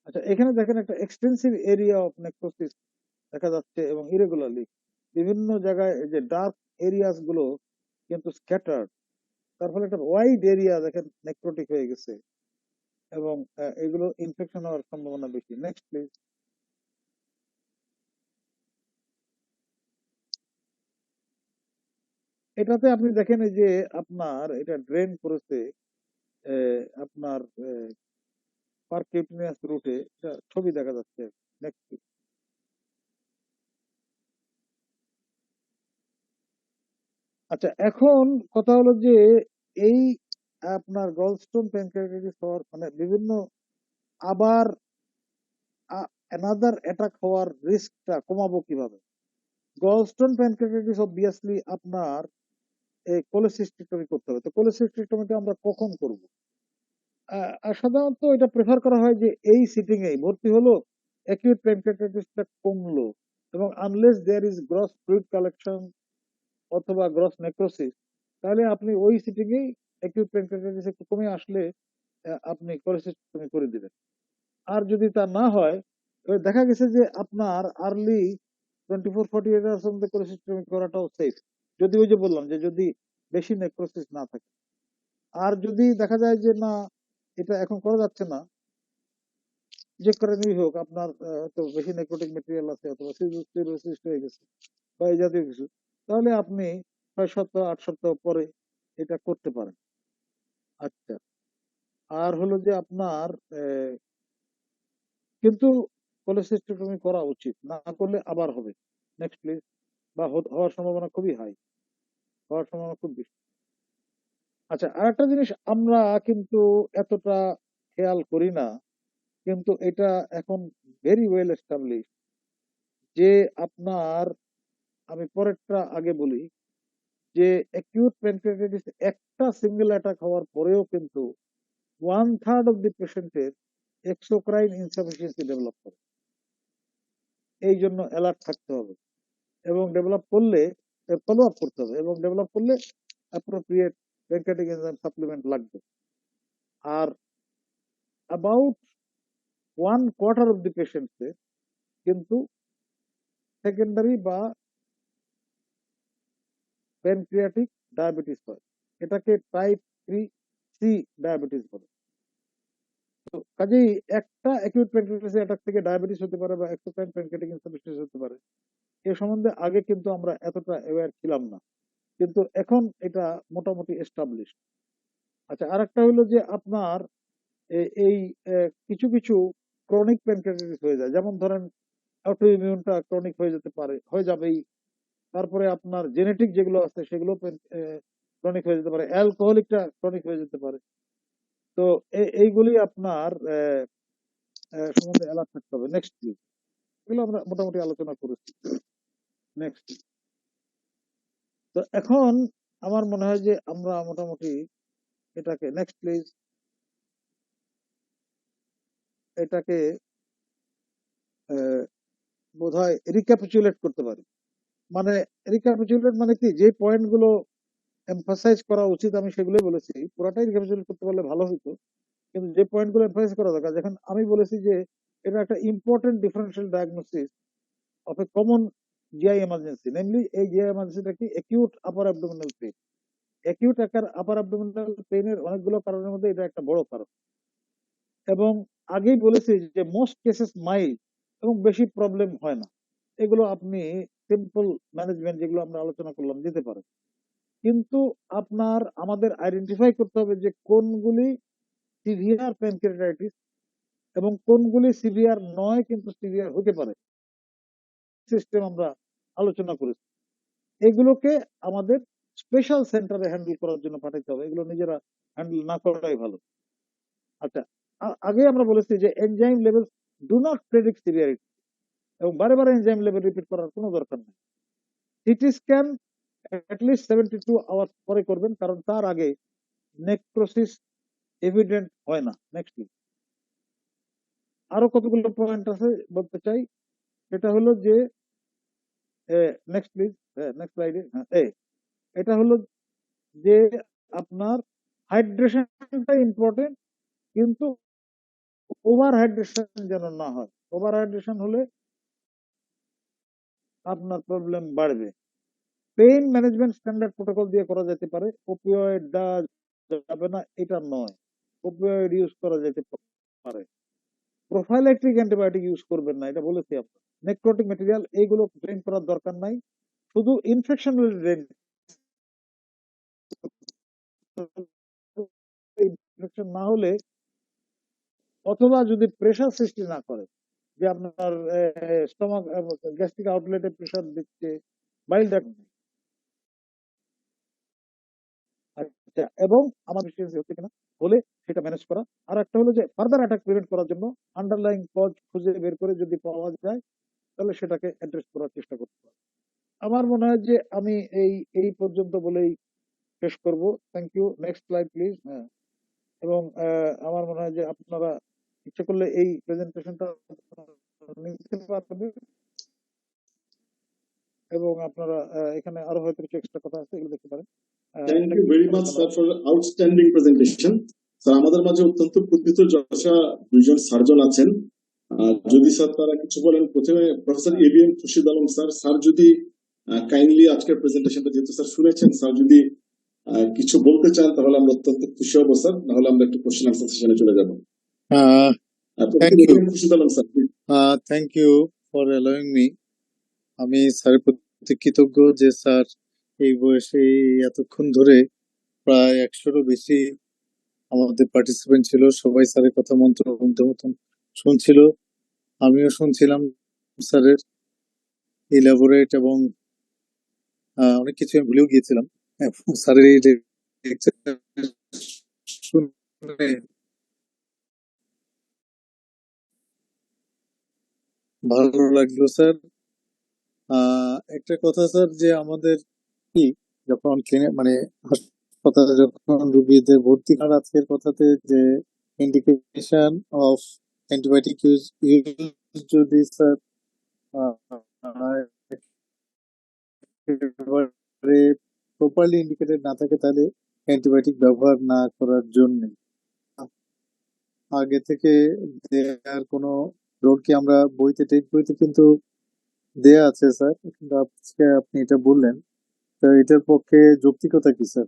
আচ্ছা, এখানে দেখেন একটা এক্সটেন্সিভ এরিয়া অফ নেক্রোসিস দেখা যাচ্ছে এবং ইরেগুলারলি বিভিন্ন জায়গায় এই যে ডার্ক এরিয়াস গুলো কিন্তু স্ক্যাটার্ড, তার ফলে একটা ওয়াইড এরিয়া দেখেন নেক্রোটিক হয়ে গেছে এবং এগুলো ইনফেকশন হওয়ার সম্ভাবনা বেশি। Next please. এটাতে আপনি দেখেন এই যে আপনার এটা ড্রেন করেছে আপনার পারকিউটিনিয়াস রুটে, এটা ছবি দেখা যাচ্ছে। নেক্সট। আচ্ছা, এখন কথা হলো যে এই আপনার গলস্টোন প্যানক্রিয়াটাইটিস হওয়ার মানে বিভিন্ন আবার অ্যানাদার অ্যাটাক হওয়ার রিস্কটা কমাবো কিভাবে? গলস্টোন প্যানক্রিয়াটাইটিস অবভিয়াসলি আপনার এই কোলেসিস্টেক্টমি করতে হবে। তো কোলেসিস্টেক্টমিটা আমরা কখন করব? আর সাধারণত এটা প্রেফার করা হয় যে এই সিটিং এ ভর্তি হলো, অ্যাকিউট প্যানক্রিয়াটাইটিসটা কমলো, এবং unless there is gross fluid collection অথবা গ্রস নেক্রোসিস, তাহলে আপনি ওই সিটিং এই অ্যাকিউট প্যানক্রিয়াটাইটিস একটু কমে আসলে আপনি কোলেসিস্টেমি করে দিবেন। আর যদি তা না হয়, এবার দেখা গেছে যে আপনার আর্লি 24-48 আওয়ার্স মধ্যে কোলেসিস্টেমি করাটাও সেফ, যদি ওই যে বললাম যে যদি বেশি নেক্রোসিস না থাকে। আর যদি দেখা যায় যে না, এটা এখন করা যাচ্ছে না, যে কারণেই হোক আপনার তো বেশি নেক্রোটিক ম্যাটেরিয়াল আছে অথবা সিরোসিস হয়ে গেছে বা এই জাতীয় কিছু, তাহলে আপনি 6 সপ্তাহ 8 সপ্তাহ পরে এটা করতে পারেন। আচ্ছা, আর হলো যে আপনার কিন্তু কোলেসিস্টেমি করা উচিত, না করলে আবার হবে নেক্সট প্লিজ, বা হওয়ার সম্ভাবনা খুবই হাই, হওয়ার সম্ভাবনা খুব বেশি। আচ্ছা, আরেকটা জিনিস আমরা কিন্তু এতটা খেয়াল করি না, কিন্তু এটা এখন ভেরি ওয়েল এস্টাবলিশ যে আপনার, আমি পরেরটা আগে বলি, যে অ্যাকিউট প্যানক্রিয়াটাইটিস একটা সিঙ্গেল অ্যাটাক হওয়ার পরেও কিন্তু 1/3 অফ দি পেশেন্টের এক্সোক্রাইন ইনসাফিসিয়েন্সি ডেভেলপ করে। এই জন্য অ্যালার্ট থাকতে হবে, এবং ডেভেলপ করলে ফলো আপ করতে হবে, এবং ডেভেলপ করলে অ্যাপ্রোপ্রিয়েট প্যানক্রিয়াটিক এনজাইম সাপ্লিমেন্ট লাগবে। আর অ্যাবাউট 1/4 অফ দি পেশেন্টসে কিন্তু সেকেন্ডারি বা প্যানক্রিয়াটিক ডায়াবেটিস হয়, এটাকে টাইপ 3C ডায়াবেটিস বলে। তো কাজেই একটা অ্যাকিউট প্যানক্রিয়াটাইটিস অ্যাটাক থেকে ডায়াবেটিস হতে পারে বা এক্সোক্রাইন প্যানক্রিয়াটিক ইনসাফিসিয়েন্সি হতে পারে, এ সম্বন্ধে আগে কিন্তু আমরা এতটা অ্যাওয়্যার ছিলাম না, কিন্তু এখন এটা মোটামুটি এস্টাবলিশ। আচ্ছা, আরেকটা হলো যে আপনার এই কিছু কিছু ক্রনিক প্যানক্রিয়াটাইটিস হয়ে যায়, যেমন ধরেন অটোইমিউনটা ক্রনিক হয়ে যেতে পারে, হয়ে যাবেই। তারপরে আপনার জেনেটিক যেগুলো আছে সেগুলো ক্রনিক হয়ে যেতে পারে, অ্যালকোহলিকটা ক্রনিক হয়ে যেতে পারে। তো এইগুলি আপনার সম্বন্ধে অ্যালার্ট থাকতে হবে। নেক্সট প্লিজ, এগুলো আমরা মোটামুটি আলোচনা করেছি। নেক্সট। তো এখন আমার মনে হয় যে আমরা মোটামুটি এটাকে, নেক্সট প্লিজ, এটাকে বোধহয় রিক্যাপিচুলেট করতে পারি। মানে রিক্যাপিচুলেট মানে কি, যে পয়েন্ট গুলো এমফাসাইজ করা উচিত আমি সেগুলোই বলেছি, পুরাটাই রিক্যাপিচুলেট করতে পারলে ভালো হতো, কিন্তু যে পয়েন্ট গুলো এমফাসাইজ করা দরকার, যেখানে আমি বলেছি যে এটা একটা important differential diagnosis of a common GI emergency, namely এই জিআই এমার্জেন্সিটা কি, acute upper abdominal pain. Acute upper abdominal পেইনের অনেকগুলো কারণের মধ্যে এটা একটা বড় কারণ, এবং আগেই বলেছি যে মোস্ট কেসেস মাইল্ড এবং বেশি প্রবলেম হয় না, এগুলো আপনি সিম্পল ম্যানেজমেন্ট যেগুলো আমরা আলোচনা করলাম দিতে পারেন। কিন্তু আপনার আমাদের আইডেন্টিফাই করতে হবে যে কোনগুলি সিভিয়ার প্যানক্রিয়াটাইটিস এবং কোনগুলি সিভিয়ার নয় কিন্তু সিভিয়ার হতে পারে, সিস্টেম আমরা আলোচনা করেছি। এগুলোকে আমাদের স্পেশাল সেন্টারে হ্যান্ডেল করার জন্য পাঠাতে হবে, এগুলো নিজেরা হ্যান্ডেল না করাই ভালো। আচ্ছা, আগে আমরা বলেছি যে enzyme level do not predict severity, এবং বারে বারে এনজাইম লেভেল রিপিট করার কোনো দরকার নেই। সিটি স্ক্যান অ্যাটলিস্ট 72 আওয়ার্স পরে করবেন, কারণ তার আগে নেক্রোসিস এভিডেন্ট হয় না। নেক্সট, আরো কতগুলো পয়েন্ট আছে বলতে চাই, সেটা হলো যে নেক্সট প্লিজ, নেক্সট স্লাইডে, এটা হলো যে আপনার হাইড্রেশনটা ইম্পর্টেন্ট, কিন্তু ওভার হাইড্রেশন যেন না হয়। ওভার হাইড্রেশন হলে আপনার প্রবলেম বাড়বে। পেইন ম্যানেজমেন্ট স্ট্যান্ডার্ড প্রোটোকল দিয়ে করা যেতে পারে, ওপিওয়েড দেওয়া যাবে না এটা নয়, ওপিওয়েড ইউজ করা যেতে পারে। প্রোফাইলাইটিক অ্যান্টিবায়োটিক ইউজ করবেন না, এটা বলেছি আপনার। নেক্রোটিক ম্যাটেরিয়াল এইগুলো ড্রেন করার দরকার নাই, শুধু ইনফেকশন ড্রেন, ইনফেকশন না হলে, অথবা যদি প্রেশার সৃষ্টি না করে, যে আপনার স্টমাক গ্যাস্ট্রিক আউটলেটে প্রেশার দিচ্ছে, বাইল ডাক্ট, আচ্ছা, এবং আমার ডিফিসিয়েন্সি হচ্ছে কিনা হলে সেটা ম্যানেজ করা। আর একটা হলো যে ফার্দার অ্যাটাক প্রিভেন্ট করার জন্য আন্ডারলাইং কজ খুঁজে বের করে যদি পাওয়া যায়, তাহলে সেটাকে অ্যাড্রেস করার চেষ্টা করতে হবে। আমার মনে হয় যে আমি এই এই পর্যন্ত বলেই শেষ করব। Thank you. Next slide please. হ্যাঁ, এবং আমার মনে হয় যে আপনারা ইচ্ছে করলে এই প্রেজেন্টেশনটা নিতে পারবেন এবং আপনারা এখানে আরো হয়তো কিছু এক্সট্রা কথা আছে এগুলো দেখতে পারেন। Thank Thank you you, very অনেক মাচ স্যার ধন্যবাদ। For outstanding presentation. স্যার আমাদের মাঝে অত্যন্ত প্রকৃত যশা দুইজন সার্জন আছেন। যদি স্যার তারা কিছু বলেন, প্রথমে professor ABM Khurshid Alam sir, sir যদি কাইন্ডলি আজকের প্রেজেন্টেশনটা যেহেতু স্যার শুনেছেন, স্যার যদি কিছু বলতে চান তাহলে আমরা অত্যন্ত খুশি হব স্যার, নাহলে আমরা একটু কোশ্চেন আনসার সেশনে চলে যাব। Thank you. ABM Khurshid Alam sir. Thank you for allowing me. আমি স্যারের প্রতি কৃতজ্ঞ যে স্যার এই বয়সে এতক্ষণ ধরে প্রায় 100-এরও বেশি আমাদের পার্টিসিপেন্ট ছিল, সবাই স্যারের কথা মন্ত্রমুগ্ধ মতন শুনছিল। আমিও শুনছিলাম স্যারের ইলাবোরেট এবং অনেক কিছু আমি ভুলেও গিয়েছিলাম এবং স্যারের এই lecture শুনে ভালো লাগলো স্যার। একটা কথা স্যার, যে আমাদের কি যখন মানে হাসপাতালে যখন রোগীদের ভর্তি করার আজকের কথাতে যে ইন্ডিকেশন অফ অ্যান্টিবায়োটিক ইউজ যদি স্যার একেবারে প্রপারলি ইন্ডিকেটেড না থাকে তাহলে অ্যান্টিবায়োটিক ব্যবহার না করার জন্য আগে থেকে দেওয়ার কোনো রোগ কি আমরা বইতে টেক্সট বইতে কিন্তু দেয়া আছে স্যার, কিন্তু আজকে আপনি এটা বললেন, তো এটার পক্ষে যৌক্তিকতা কি স্যার?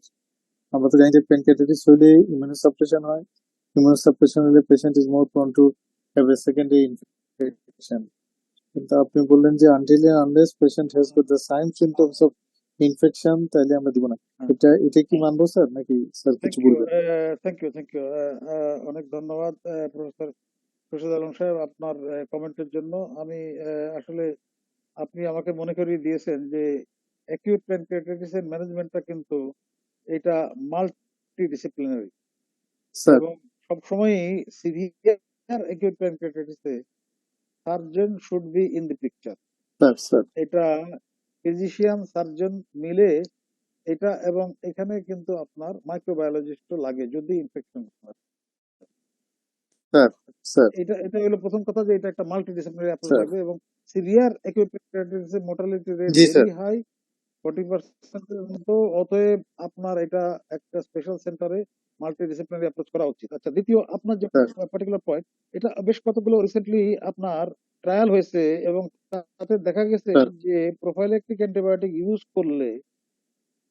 আমরা তো জানি যে প্যানক্রিয়াটাইটিস হলে ইমিউনোসাপ্রেশন হয়, ইমিউনোসাপ্রেশন হলে patient is more prone to have a secondary infection, কিন্তু আপনি বললেন যে until and unless patient has got the sign symptoms of infection তাহলে আমরা দিব না। এটা কি মানবো স্যার, নাকি স্যার কিছু বলবেন? Thank you. অনেক ধন্যবাদ প্রফেসর খুরশিদ আলম সাহেব আপনার কমেন্টের জন্য। আমি আসলে আপনি আমাকে মনে করিয়ে দিয়েছেন যে অ্যাকিউট প্যানক্রিয়াটাইটিস এর ম্যানেজমেন্টটা কিন্তু এটা মাল্টি ডিসিপ্লিনারি স্যার এবং সবসময়ই সিভিয়ার অ্যাকিউট প্যানক্রিয়াটাইটিসে surgeon should be in the picture. Sir এটা ফিজিশিয়ান সার্জন মিলে এটা, এবং এখানে কিন্তু আপনার মাইক্রোবায়োলজিস্টও লাগে যদি ইনফেকশন হয়। স্যার স্যার এটা এটা হলো প্রথম কথা যে এটা একটা মাল্টি ডিসিপ্লিনারি অ্যাপ্রোচ স্যার লাগবে এবং সিভিয়ার অ্যাকিউট প্যানক্রিয়াটাইটিস এর মোর্টালিটি রেট জি স্যার ভেরি হাই, 40% এর মতো। অতএব আপনার এটা একটা স্পেশাল সেন্টারে মাল্টি ডিসিপ্লিনারি অ্যাপ্রোচ করা উচিত। আচ্ছা, দ্বিতীয় আপনার যে স্যার পার্টিকুলার পয়েন্ট, এটা বেশ কতগুলো রিসেন্টলি আপনার ট্রায়াল হয়েছে এবং তাতে দেখা গেছে স্যার যে প্রোফাইল্যাকটিক অ্যান্টিবায়োটিক ইউজ করলে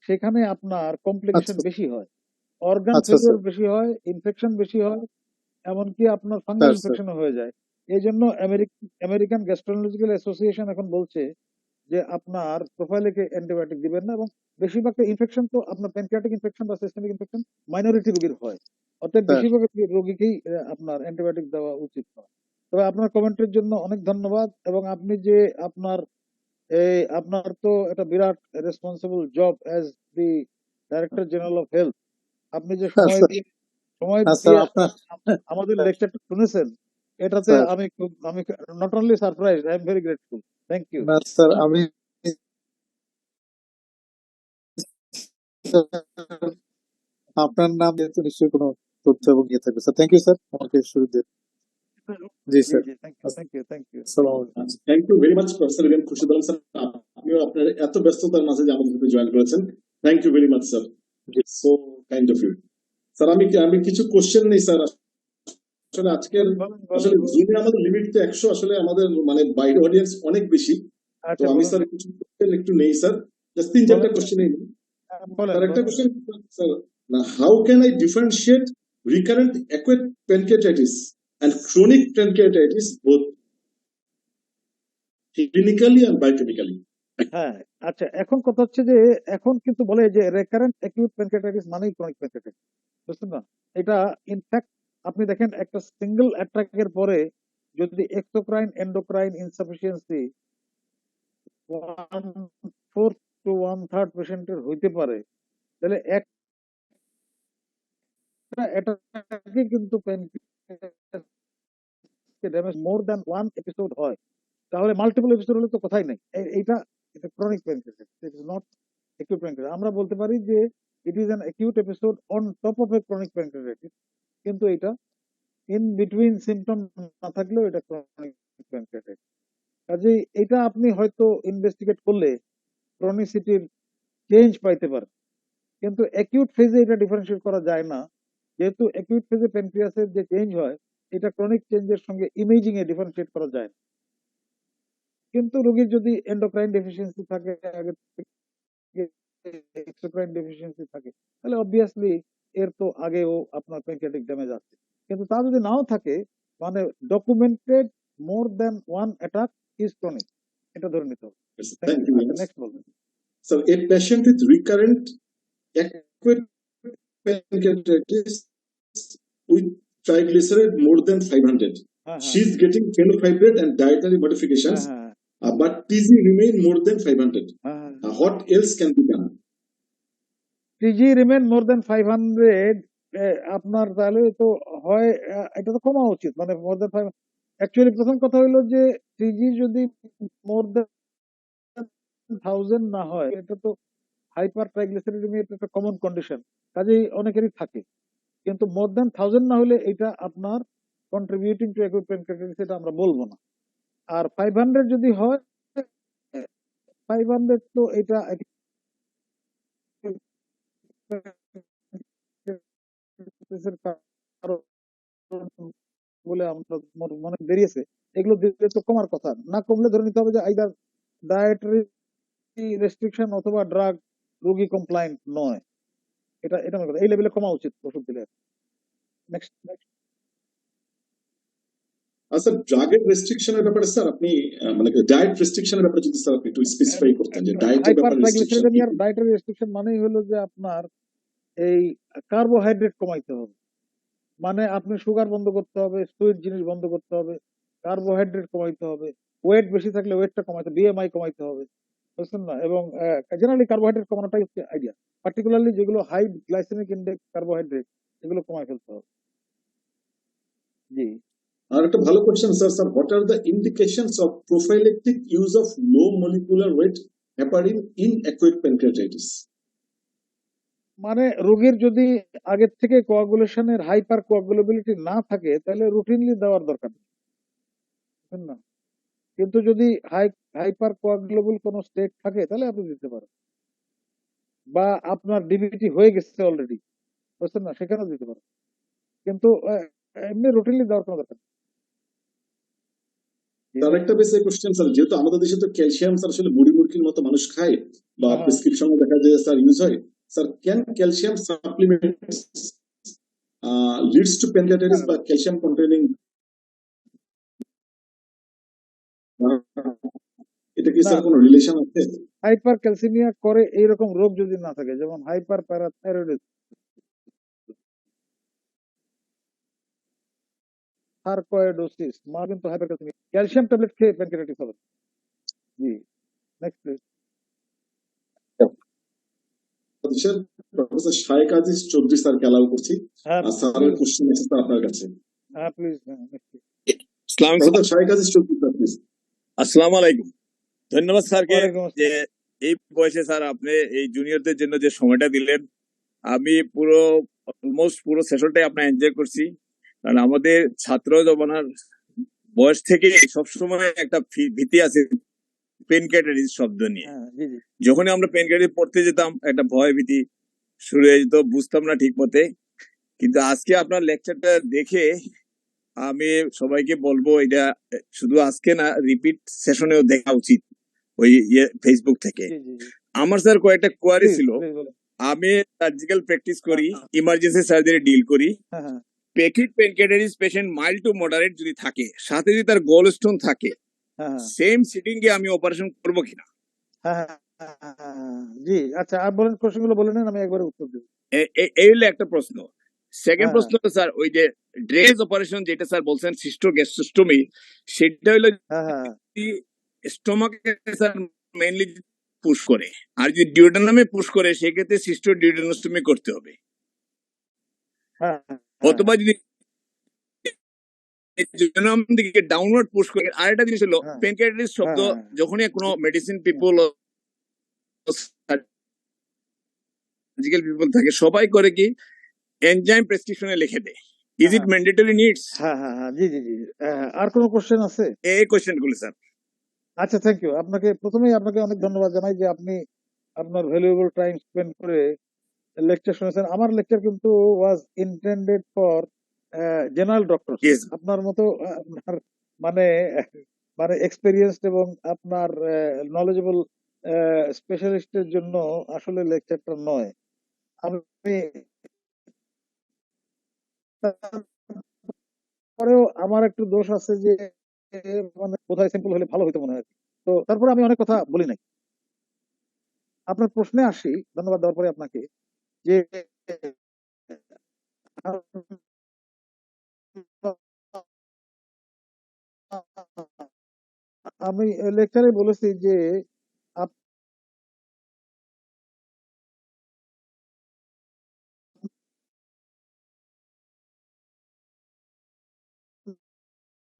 সেখানে আপনার কমপ্লিকেশন আচ্ছা বেশি হয়, অর্গান আচ্ছা ফেলিওর স্যার বেশি হয়, ইনফেকশন বেশি হয়, এমনকি আপনার ফাঙ্গাল স্যার স্যার ইনফেকশনও হয়ে যায়। এই জন্য আমেরিকান গ্যাস্ট্রোলজিক্যাল অ্যাসোসিয়েশন এখন বলছে যে আপনার প্রোফাইলিক অ্যান্টিবায়োটিক দিবেন না, এবং বেশিরভাগটা ইনফেকশন তো আপনার প্যানক্রিয়াটিক ইনফেকশন বা সিস্টেমিক ইনফেকশন মাইনরিটি রোগীর হয়, অর্থাৎ স্যার বেশিরভাগ রোগীকেই আপনার অ্যান্টিবায়োটিক দেওয়া উচিত নয়। তবে আপনার কমেন্টের জন্য অনেক ধন্যবাদ, এবং আপনি যে আপনার আপনার তো একটা বিরাট responsible job as the director general of health. আপনি যে স্যার সময় স্যার দিয়ে আপনার আমাদের লেকচারটা শুনেছেন, এটাতে স্যার আমি not only surprise, I am very grateful. Thank you. না স্যার আমি আপনার নাম যেহেতু নিশ্চয়ই কোনো তথ্য এবং ইয়ে থাকবে স্যার। থ্যাংক ইউ স্যার আমাকে শুরুতে। জি স্যার। Thank you. আসসালামু আলাইকুম। Thank you very much professor ABM Khurshid Alam sir, আপনিও আপনার এত ব্যস্ততার মাঝে যে আমাদের সাথে জয়েন করেছেন, thank you very much sir, so kind of you. Sir আমি কিছু কোশ্চেন নেই স্যার। আসলে আজকের আসলে জিমে আমাদের লিমিট তো 100, আসলে আমাদের মানে বাইরে অডিয়েন্স অনেক বেশি, তো আচ্ছা, আমি স্যার কিছু কোশ্চেন একটু নেই স্যার, জাস্ট 3-4টা কোশ্চেন নেই স্যার। একটা question sir, how can I differentiate recurrent acute pancreatitis and chronic pancreatitis both clinically and biochemically? হ্যাঁ, আচ্ছা, এখন কথা হচ্ছে যে এখন কিন্তু বলে যে রেকারেন্ট অ্যাকিউট প্যানক্রিয়াটাইটিস মানেই ক্রনিক প্যানক্রিয়াটাইটিস, বুঝছেন না? এটা ইনফ্যাক্ট আপনি দেখেন একটা সিঙ্গেল অ্যাটাকের পরে যদি এক্সোক্রাইন এন্ডোক্রাইন ইনসাফিসিয়েন্সি 1/4 to 1/3 পেশেন্টের হইতে পারে, তাহলে একটা অ্যাটাকে কিন্তু প্যানক্রিয়াসকে damage more than one episode হয়, তাহলে মাল্টিপল এপিসোড হলে তো কথাই নাই। এইটা এটা chronic pancreatitis, it is not acute pancreatitis. আমরা বলতে পারি যে it is an acute episode on top of a chronic pancreatitis, কিন্তু এটা ইন বিটুইন সিমটম না থাকলেও এটা ক্রনিক প্যানক্রিয়াটাইটিস। কাজেই এটা আপনি হয়তো ইনভেস্টিগেট করলে ক্রনিসিটির চেঞ্জ পাইতে পারেন, কিন্তু অ্যাকিউট ফেজে এটা ডিফারেন্সিয়েট করা যায় না, যেহেতু অ্যাকিউট ফেজে প্যানক্রিয়াসের যে চেঞ্জ হয় এটা ক্রনিক চেঞ্জের সঙ্গে ইমেজিং এ ডিফারেন্সিয়েট করা যায় না। কিন্তু রোগীর যদি এন্ডোক্রাইন ডেফিসিয়েন্সি থাকে, আগে এক্সোক্রাইন ডেফিসিয়েন্সি থাকে, তাহলে অবভিয়াসলি এর তো আগেও আপনার প্যানক্রিয়াটিক ড্যামেজ আছে। কিন্তু তা যদি নাও থাকে, মানে documented more than one attack is chronic, এটা ধরে নিতে হবে। Yes, thank thank you. you. আচ্ছা, Yes. নেক্সট বলবেন। So, a patient with recurrent acute pancreatitis with triglyceride more than 500. হ্যাঁ হ্যাঁ She's getting fenofibrate and dietary হ্যাঁ modifications, হ্যাঁ but TG remain more than 500. হ্যাঁ What else can be done? TG remain more than 500, আপনার তাহলে তো হয় এটা তো কমা উচিত, মানে মোর দেন 5। অ্যাকচুয়ালি প্রথম কথা হলো যে টিজি যদি মোর দেন 1000 না হয়, এটা তো হাইপার ট্রাইগ্লিসারিডেমিয়া একটা কমন কন্ডিশন, কাজেই অনেকেরই থাকে। কিন্তু মোর দেন 1000 না হলে এটা আপনার কন্ট্রিবিউটিং টু অ্যাকিউট প্যানক্রিয়াটাইটিস, এটা আমরা বলবো না। আর 500 যদি হয়, 500 তো এটা কারণ বলে আমরা মনে বেরিয়েছে, এগুলো দিলে তো কমার কথা না, কমলে ধরে নিতে হবে যে আইদার ডায়েটারি রেস্ট্রিকশন অথবা ড্রাগ রোগী কমপ্লায়েন্ট নয়, এটা এটা মনে করি এই লেভেলে কমা উচিত ওষুধ দিলে। নেক্সট। স্যার, ড্রাগের রেস্ট্রিকশনের ব্যাপারে স্যার আপনি মানে ডায়েট রেস্ট্রিকশনের ব্যাপারে যদি স্যার আপনি একটু স্পেসিফাই করতেন যে ডায়েটের হাইপার ব্যাপারে রেস্ট্রিকশন কি ট্রাইগ্লিসারিডেমিয়ার কি? ডায়েটারি রেস্ট্রিকশন মানেই হলো যে আপনার এই কার্বোহাইড্রেট কমাইতে হবে, মানে আপনি সুগার বন্ধ করতে হবে, সুইট জিনিস বন্ধ করতে হবে, কার্বোহাইড্রেট কমাইতে হবে, ওয়েট বেশি থাকলে ওয়েটটা কমাইতে, বিএমআই কমাইতে হবে, বুঝছেন না? এবং জেনারেলি কার্বোহাইড্রেট কমানোটাই হচ্ছে আইডিয়া, পার্টিকুলারলি যেগুলো হাই গ্লাইসেমিক ইন্ডেক্স কার্বোহাইড্রেট, এগুলো কমাই ফেলতে হবে। জি, আর একটা ভালো question sir, what are the indications of prophylactic use of low molecular weight heparin in acute pancreatitis? মানে রোগীর যদি আগের থেকে কোয়াগুলেশনের হাইপার কোয়াগুলেবিলিটি না থাকে তাহলে রুটিনলি দেওয়ার দরকার নেই, বুঝছেন না? কিন্তু যদি হাইপার কোয়াগুলেবল কোনো স্টেট থাকে তাহলে আপনি দিতে পারেন, বা আপনার ডিবিটি হয়ে গেছে অলরেডি, বুঝছেন না, সেখানেও দিতে পারেন, কিন্তু এমনি রুটিনলি দেওয়ার কোনো দরকার নেই। তার একটা বেশ কোশ্চেন স্যার, যেহেতু আমাদের দেশে তো ক্যালসিয়াম স্যার আসলে মুড়ি মুরগির মতো মানুষ খায় বা হ্যাঁ, প্রেসক্রিপশনে দেখা যায় স্যার ইউজ হয়, sir can calcium supplements leads to pancreatitis বা ক্যালসিয়াম কন্টেনিং, এটা কি না, স্যার কোনো রিলেশন আছে? হাইপার ক্যালসিমিয়া করে এইরকম রোগ যদি না থাকে, যেমন হাইপার প্যারাথাইরয়েডিজম, সার্কোয়েডোসিস, মা কিন্তু হাইপার ক্যালসিমিয়া, ক্যালসিয়াম ট্যাবলেট খেয়ে প্যানক্রিয়াটাইটিস হবে। জি, নেক্সট প্লিজ। স্যার, প্রফেসর শায়েক আজিজ চৌধুরী স্যারকে অ্যালাউ করছি। হ্যাঁ আর স্যারের প্লিজ, কোশ্চেন আছে স্যার আপনার কাছে। হ্যাঁ please, next. Professor Shaikh Aziz Chowdhury sir please. আসসালামু আলাইকুম। ধন্যবাদ স্যারকে ওয়ালাইকুম যে আসসালাম। এই বয়সে স্যার আপনি এই জুনিয়রদের জন্য যে সময়টা দিলেন, আমি অলমোস্ট পুরো সেশনটাই আপনার এনজয় করছি। কারণ আমাদের ছাত্র জমানার বয়স থেকে সবসময় একটা ভীতি আছে পেনক্রিয়াটাইটিস শব্দ নিয়ে। হ্যাঁ, জি জি, যখনই আমরা পেনক্রিয়াটাইটিস পড়তে যেতাম একটা ভয় ভীতি শুরু হয়ে যেত, বুঝতাম না ঠিক মতে। কিন্তু আজকে আপনার লেকচারটা দেখে আমি সবাইকে বলবো এটা শুধু আজকে না, রিপিট সেশনেও দেখা উচিত ওই ফেসবুক থেকে। জি জি জি, আমার স্যার কয়েকটা কোয়ারি প্লিজ ছিল। প্লিজ বলেন। আমি সার্জিক্যাল প্র্যাকটিস করি, ইমার্জেন্সি সার্জারি ডিল করি। হ্যাঁ হ্যাঁ পেকিট পেনক্রিয়াটাইটিস পেশেন্ট মাইল্ড টু মডারেট যদি থাকে, সাথে যদি তার গোল স্টোন থাকে, হ্যাঁ সেম সিটিং এ আমি অপারেশন করবো কিনা? হ্যাঁ হ্যাঁ, জি, আচ্ছা, আর বলেন, কোশ্চেনগুলো বলে নেন, আমি একবারে উত্তর দেবো। এই হলো একটা প্রশ্ন। সেকেন্ড হ্যাঁ প্রশ্ন স্যার, ওই যে ড্রেজ অপারেশন যেটা স্যার বলছেন সিস্টোগ্যাস্ট্রোস্টমি, সেটা হলো হ্যাঁ হ্যাঁ স্টোমাকে স্যার মেইনলি পুশ করে, আর যদি ডিউডেনামে পুশ করে সেক্ষেত্রে সিস্টো ডিউডেনোস্টমি করতে হবে। হ্যাঁ অথবা যদি ডিউডেনাম দিকে ডাউনওয়ার্ড পুশ করে। আরেকটা জিনিস হলো হ্যাঁ প্যানক্রিয়াটাইটিস শব্দ হ্যাঁ যখনই কোনো মেডিসিন পিপল সার্জিক্যাল পিপল থাকে, সবাই করে কি এনজাইম প্রেসক্রিপশনে লিখে দেয়, ইজ ইট ম্যান্ডেটরি নিডস? হ্যাঁ হ্যাঁ হ্যাঁ, জি জি জি। আর কোনো কোশ্চেন আছে? এই কোয়েশ্চেন গুলো স্যার। আচ্ছা, থ্যাংক ইউ। প্রথমেই আপনাকে অনেক ধন্যবাদ জানাই যে আপনি আপনার ভ্যালুয়েবল টাইম স্পেন্ড করে লেকচার শুনেছেন। আমার লেকচার কিন্তু was intended for general doctor. Yes আপনার মতো আপনার মানে মানে এক্সপেরিয়েন্সড এবং আপনার নলেজেবল স্পেশালিস্টের জন্য আসলে লেকচারটা নয়। আমি তারপরেও আমার একটু দোষ আছে যে মানে কোথায় সিম্পল হলে ভালো হইতো মনে হয়। তো তারপরে আমি অনেক কথা বলি নাই। আপনার প্রশ্নে আসি, ধন্যবাদ দেওয়ার পরে আপনাকে, যে আমি লেকচারে বলেছি যে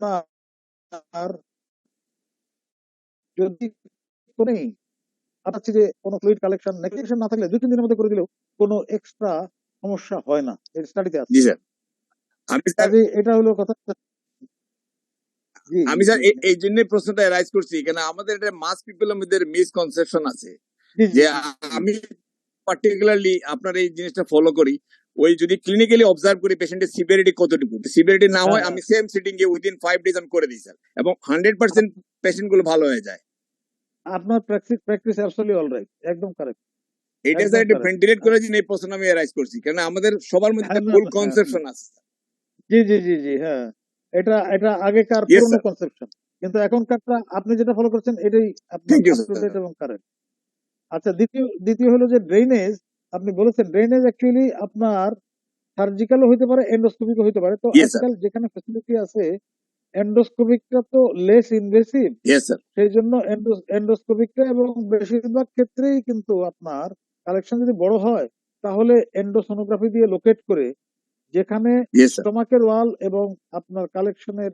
আপনার যদি কোনো আপনার হচ্ছে যে কোনো ফ্লুইড কালেকশন নেগলেকশন না থাকলে 2-3 দিনের মধ্যে করে দিলেও কোনো এক্সট্রা সমস্যা হয় না, এর স্টাডিতে আছে। জি স্যার। আমি স্যার কাজে এটা হলো কথা। জি আমি জি স্যার জি এই জন্য প্রশ্নটা রাইজ করছি, কেন আমাদের এটা মাস পিপলের মধ্যে মিসকনসেপশন আছে জি যে জি জি জি। আমি পার্টিকুলারলি আপনার এই জিনিসটা ফলো করি। ওই যদি ক্লিনিক্যালি অবজার্ভ করি পেশেন্টের সিভিয়ারিটি কতটুকু, সিভিয়ারিটি না হয় হ্যাঁ আমি সেম সিটিং এ উইদিন 5 ডেজ আমি করে দিই স্যার, এবং 100% পেশেন্ট গুলো ভালো হয়ে যায়। আপনার প্র্যাকটিস অ্যাবসলিউটলি অলরাইট, একদম কারেক্ট, এটা একদম স্যার একটু কারেক্ট। ভেন্টিলেট করার জন্য এই প্রশ্ন আমি রাইজ করছি, কারণ আমাদের সবার মধ্যে হ্যাঁ, না ভুল না, হ্যাঁ, কনসেপশন আছে। জি জি জি জি, হ্যাঁ, এটা এটা আগেকার ইয়েস পুরনো স্যার, কনসেপশন, কিন্তু এখনকারটা আপনি যেটা ফলো করছেন এটাই আপনার thank you up to sir. Date এবং কারেক্ট। আচ্ছা, দ্বিতীয় দ্বিতীয় হলো যে ড্রেনেজ। আপনি বলেছেন ড্রেনেজ অ্যাকচুয়ালি আপনার সার্জিক্যালও হইতে পারে, এন্ডোস্কোপিকও হইতে পারে। তো ইয়েস স্যার, আজকাল যেখানে ফ্যাসিলিটি আছে এন্ডোস্কোপিকটা তো লেস ইনভেসিভ, ইয়েস স্যার, সেই জন্য এন্ডোস্কোপিকটা, এবং বেশিরভাগ ক্ষেত্রেই কিন্তু আপনার কালেকশন যদি বড় হয় তাহলে এন্ডোসোনোগ্রাফি দিয়ে লোকেট করে যেখানে ইয়েস স্যার, স্টোমাকের ওয়াল এবং আপনার কালেকশনের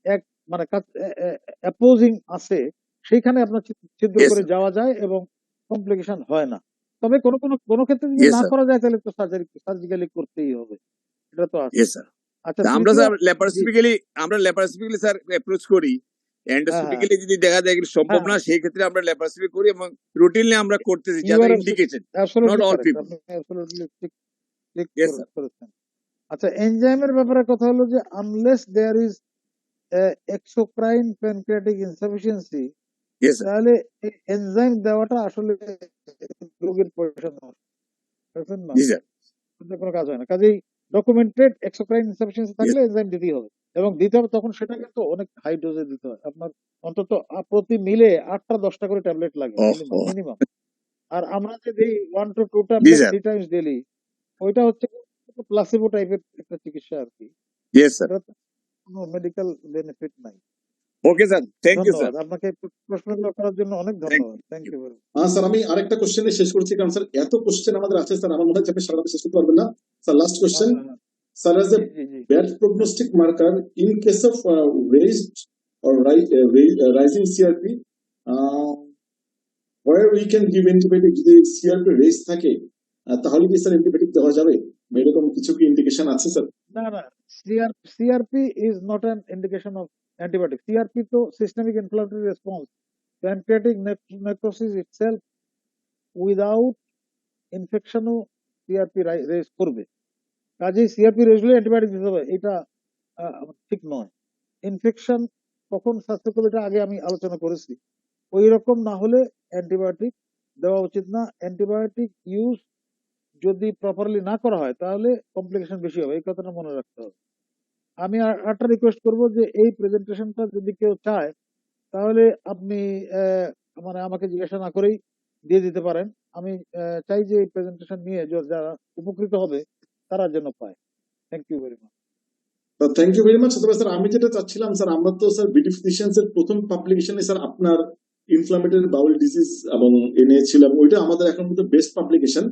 এক মানে অ্যাপোজিং আছে, সেইখানে আপনার ছিদ্র ইয়েস করে স্যার, যাওয়া যায় এবং কমপ্লিকেশন হয় না। তবে কোনো ক্ষেত্রে যদি ইয়েস না স্যার, করা যায় তাহলে তো সার্জিক্যালি করতেই হবে, এটা তো আছে। Yes sir. আচ্ছা, আমরা তৃতীয়। স্যার জি, ল্যাপারোস্কোপিক্যালি স্যার অ্যাপ্রোচ করি। হ্যাঁ হ্যাঁ এন্ডোস্কোপিক্যালি যদি দেখা যায় এগুলো সম্ভব হ্যাঁ, না, সেই ক্ষেত্রে আমরা ল্যাপারোস্কোপি করি, এবং রুটিনলি আমরা করতেছি ইউ যাদের আর indication, not absolutely all correct, people. আপনি অ্যাবসলিউটলি ঠিক ঠিক ইয়েস স্যার, করেছেন। আচ্ছা, এনজাইমের ব্যাপারে কথা হলো যে unless there is exocrine pancreatic insufficiency, yes sir, তাহলে এই এনজাইম দেওয়াটা আসলে রোগীর পয়সা নষ্ট, বুঝছেন না, জি স্যার, এতে কোনো কাজ হয় না। কাজেই ডকুমেন্টেড এক্সোক্রাইন ইনসাফিসিয়েন্সি ইয়েস, থাকলে এনজাইম দিতেই হবে, এবং দিতে হবে তখন সেটা কিন্তু অনেক হাই ডোজে দিতে হয়। আপনার অন্তত প্রতি মিলে 8টা-10টা করে ট্যাবলেট লাগে ওহো, মিনিমাম। আর আমরা যে দিই 1 to 2 G tablet sir, 3 times daily, ওইটা হচ্ছে প্লাসিবো টাইপের একটা চিকিৎসা আর কি। Yes sir. এটা কোনো মেডিকেল বেনিফিট নাই। Okay sir, thank you sir, ধন্যবাদ আপনাকে, প্রশ্নগুলো করার জন্য অনেক থ্যাংক ধন্যবাদ। Thank you. You very sir আমি আরেকটা কোশ্চেনে শেষ করছি, কারণ স্যার এত কোশ্চেন আমাদের আছে স্যার, আমার মনে হয় যে আপনি সারা রাতে শেষ করতে পারবেন না। Sir last question, much. sir, as a G G G. bad prognostic marker in case of raised or rising CRP, uh, where we can give antibiotic যদি CRP raised থাকে, তাহলে কি স্যার অ্যান্টিবায়োটিক দেওয়া যাবে? বা এরকম কিছু কি ইন্ডিকেশন আছে স্যার? না না, CRP is not an indication of antibiotic. CRP তো systemic inflammatory response. Pancreatic necrosis itself without ইনফেকশনও সিআরপি রেজ করবে। কাজেই সিআরপি রেজ হলে অ্যান্টিবায়োটিক দিতে হবে, এটা ঠিক নয়। ইনফেকশন কখন স্বাস্থ্য করবে এটা আগে আমি আলোচনা করেছি। ওই রকম না হলে অ্যান্টিবায়োটিক দেওয়া উচিত না। অ্যান্টিবায়োটিক ইউজ যদি প্রপারলি না করা হয় তাহলে কমপ্লিকেশন বেশি হবে, এই কথাটা মনে রাখতে হবে। আমি একটা রিকোয়েস্ট করব যে এই প্রেজেন্টেশনটা যদি কেউ চায় তাহলে আপনি মানে আমাকে জিজ্ঞাসা না করেই দিয়ে দিতে পারেন। আমি চাই যে এই প্রেজেন্টেশন নিয়ে যারা উপকৃত হবে তারা যেন পায়। Thank you very much. Thank you very much. তবে স্যার আমি যেটা চাচ্ছিলাম স্যার, আমরা তো স্যার বিডি ফিজিশিয়ানস এর প্রথম পাবলিকেশনে স্যার আপনার ইনফ্লামেটরি বাউল ডিজিজ এবং এনেছিলাম, ওইটা আমাদের এখন মধ্যে বেস্ট পাবলিকেশন।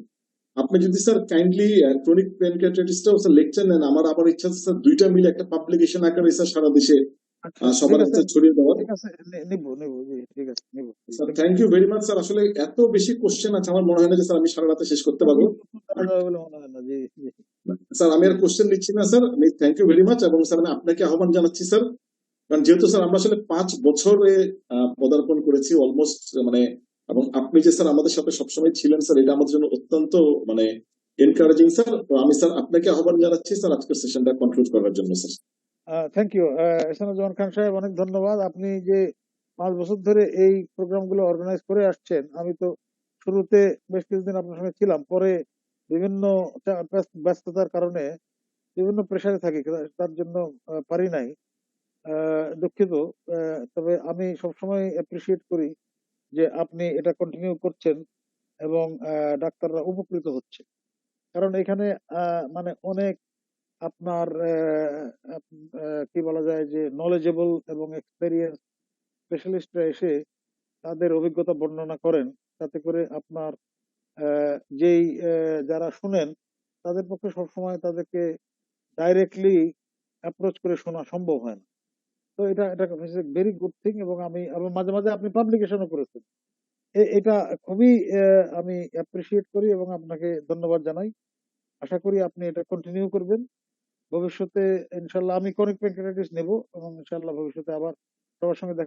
আপনি যদি স্যার কাইন্ডলি ক্রনিক প্যানক্রিয়াটাইটিসটাও স্যার লেকচার নেন, আমার আবার ইচ্ছা আছে স্যার দুইটা মিলে একটা পাবলিকেশন আকারে স্যার সারা দেশে আচ্ছা, সবার ঠিক আছে, কাছে ছড়িয়ে দেওয়ার। ঠিক আছে, নিব জি, ঠিক আছে, নিব। Sir thank you very much sir, আসলে এত বেশি কোশ্চেন আছে আমার মনে হয় না যে স্যার আমি সারা রাতে শেষ করতে পারবো। বলে মনে হয় না। জি জি। স্যার আমি আর কোশ্চেন নিচ্ছি না sir, thank you very much. এবং স্যার আমি আপনাকে আহ্বান জানাচ্ছি স্যার, কারণ যেহেতু স্যার আমরা আসলে 5 বছরে পদার্পণ করেছি অলমোস্ট, মানে এবং আপনি যে স্যার আমাদের সাথে সবসময় ছিলেন স্যার, এটা আমাদের জন্য অত্যন্ত মানে এনকারেজিং স্যার। তো আমি স্যার আপনাকে আহ্বান জানাচ্ছি স্যার আজকের সেশনটা কনক্লুড করার জন্য স্যার। থ্যাংক ইউ এহসানুজ্জামান খান সাহেব, অনেক ধন্যবাদ। আপনি যে 5 বছর ধরে এই প্রোগ্রামগুলো অর্গানাইজ করে আসছেন, আমি তো শুরুতে বেশ কিছুদিন আপনার সঙ্গে ছিলাম, পরে বিভিন্ন ব্যস্ততার কারণে বিভিন্ন প্রেসারে থাকি, তার জন্য পারি নাই। দুঃখিত। তবে আমি সবসময় অ্যাপ্রিসিয়েট করি যে আপনি এটা কন্টিনিউ করছেন এবং ডাক্তাররা উপকৃত হচ্ছে। কারণ এখানে মানে অনেক আপনার কি বলা যায় যে নলেজেবল এবং এক্সপেরিয়েন্স স্পেশালিস্টরা এসে তাদের অভিজ্ঞতা বর্ণনা করেন, তাতে করে আপনার যেই যারা শুনেন তাদের পক্ষে সবসময় তাদেরকে ডাইরেক্টলি অ্যাপ্রোচ করে শোনা সম্ভব হয় না। তো এটা এটা ভেরি গুড থিং। এবং আমি এবং মাঝে মাঝে আপনি পাবলিকেশনও করেছেন, এটা খুবই আমি অ্যাপ্রিসিয়েট করি এবং আপনাকে ধন্যবাদ জানাই। আশা করি আপনি এটা কন্টিনিউ করবেন ভবিষ্যতে। ইনশাল্লাহ আমি ক্রনিক প্যানক্রিয়াটাইটিস নেব এবং ইনশাল্লাহ ভবিষ্যতে আবার সবার সঙ্গে দেখা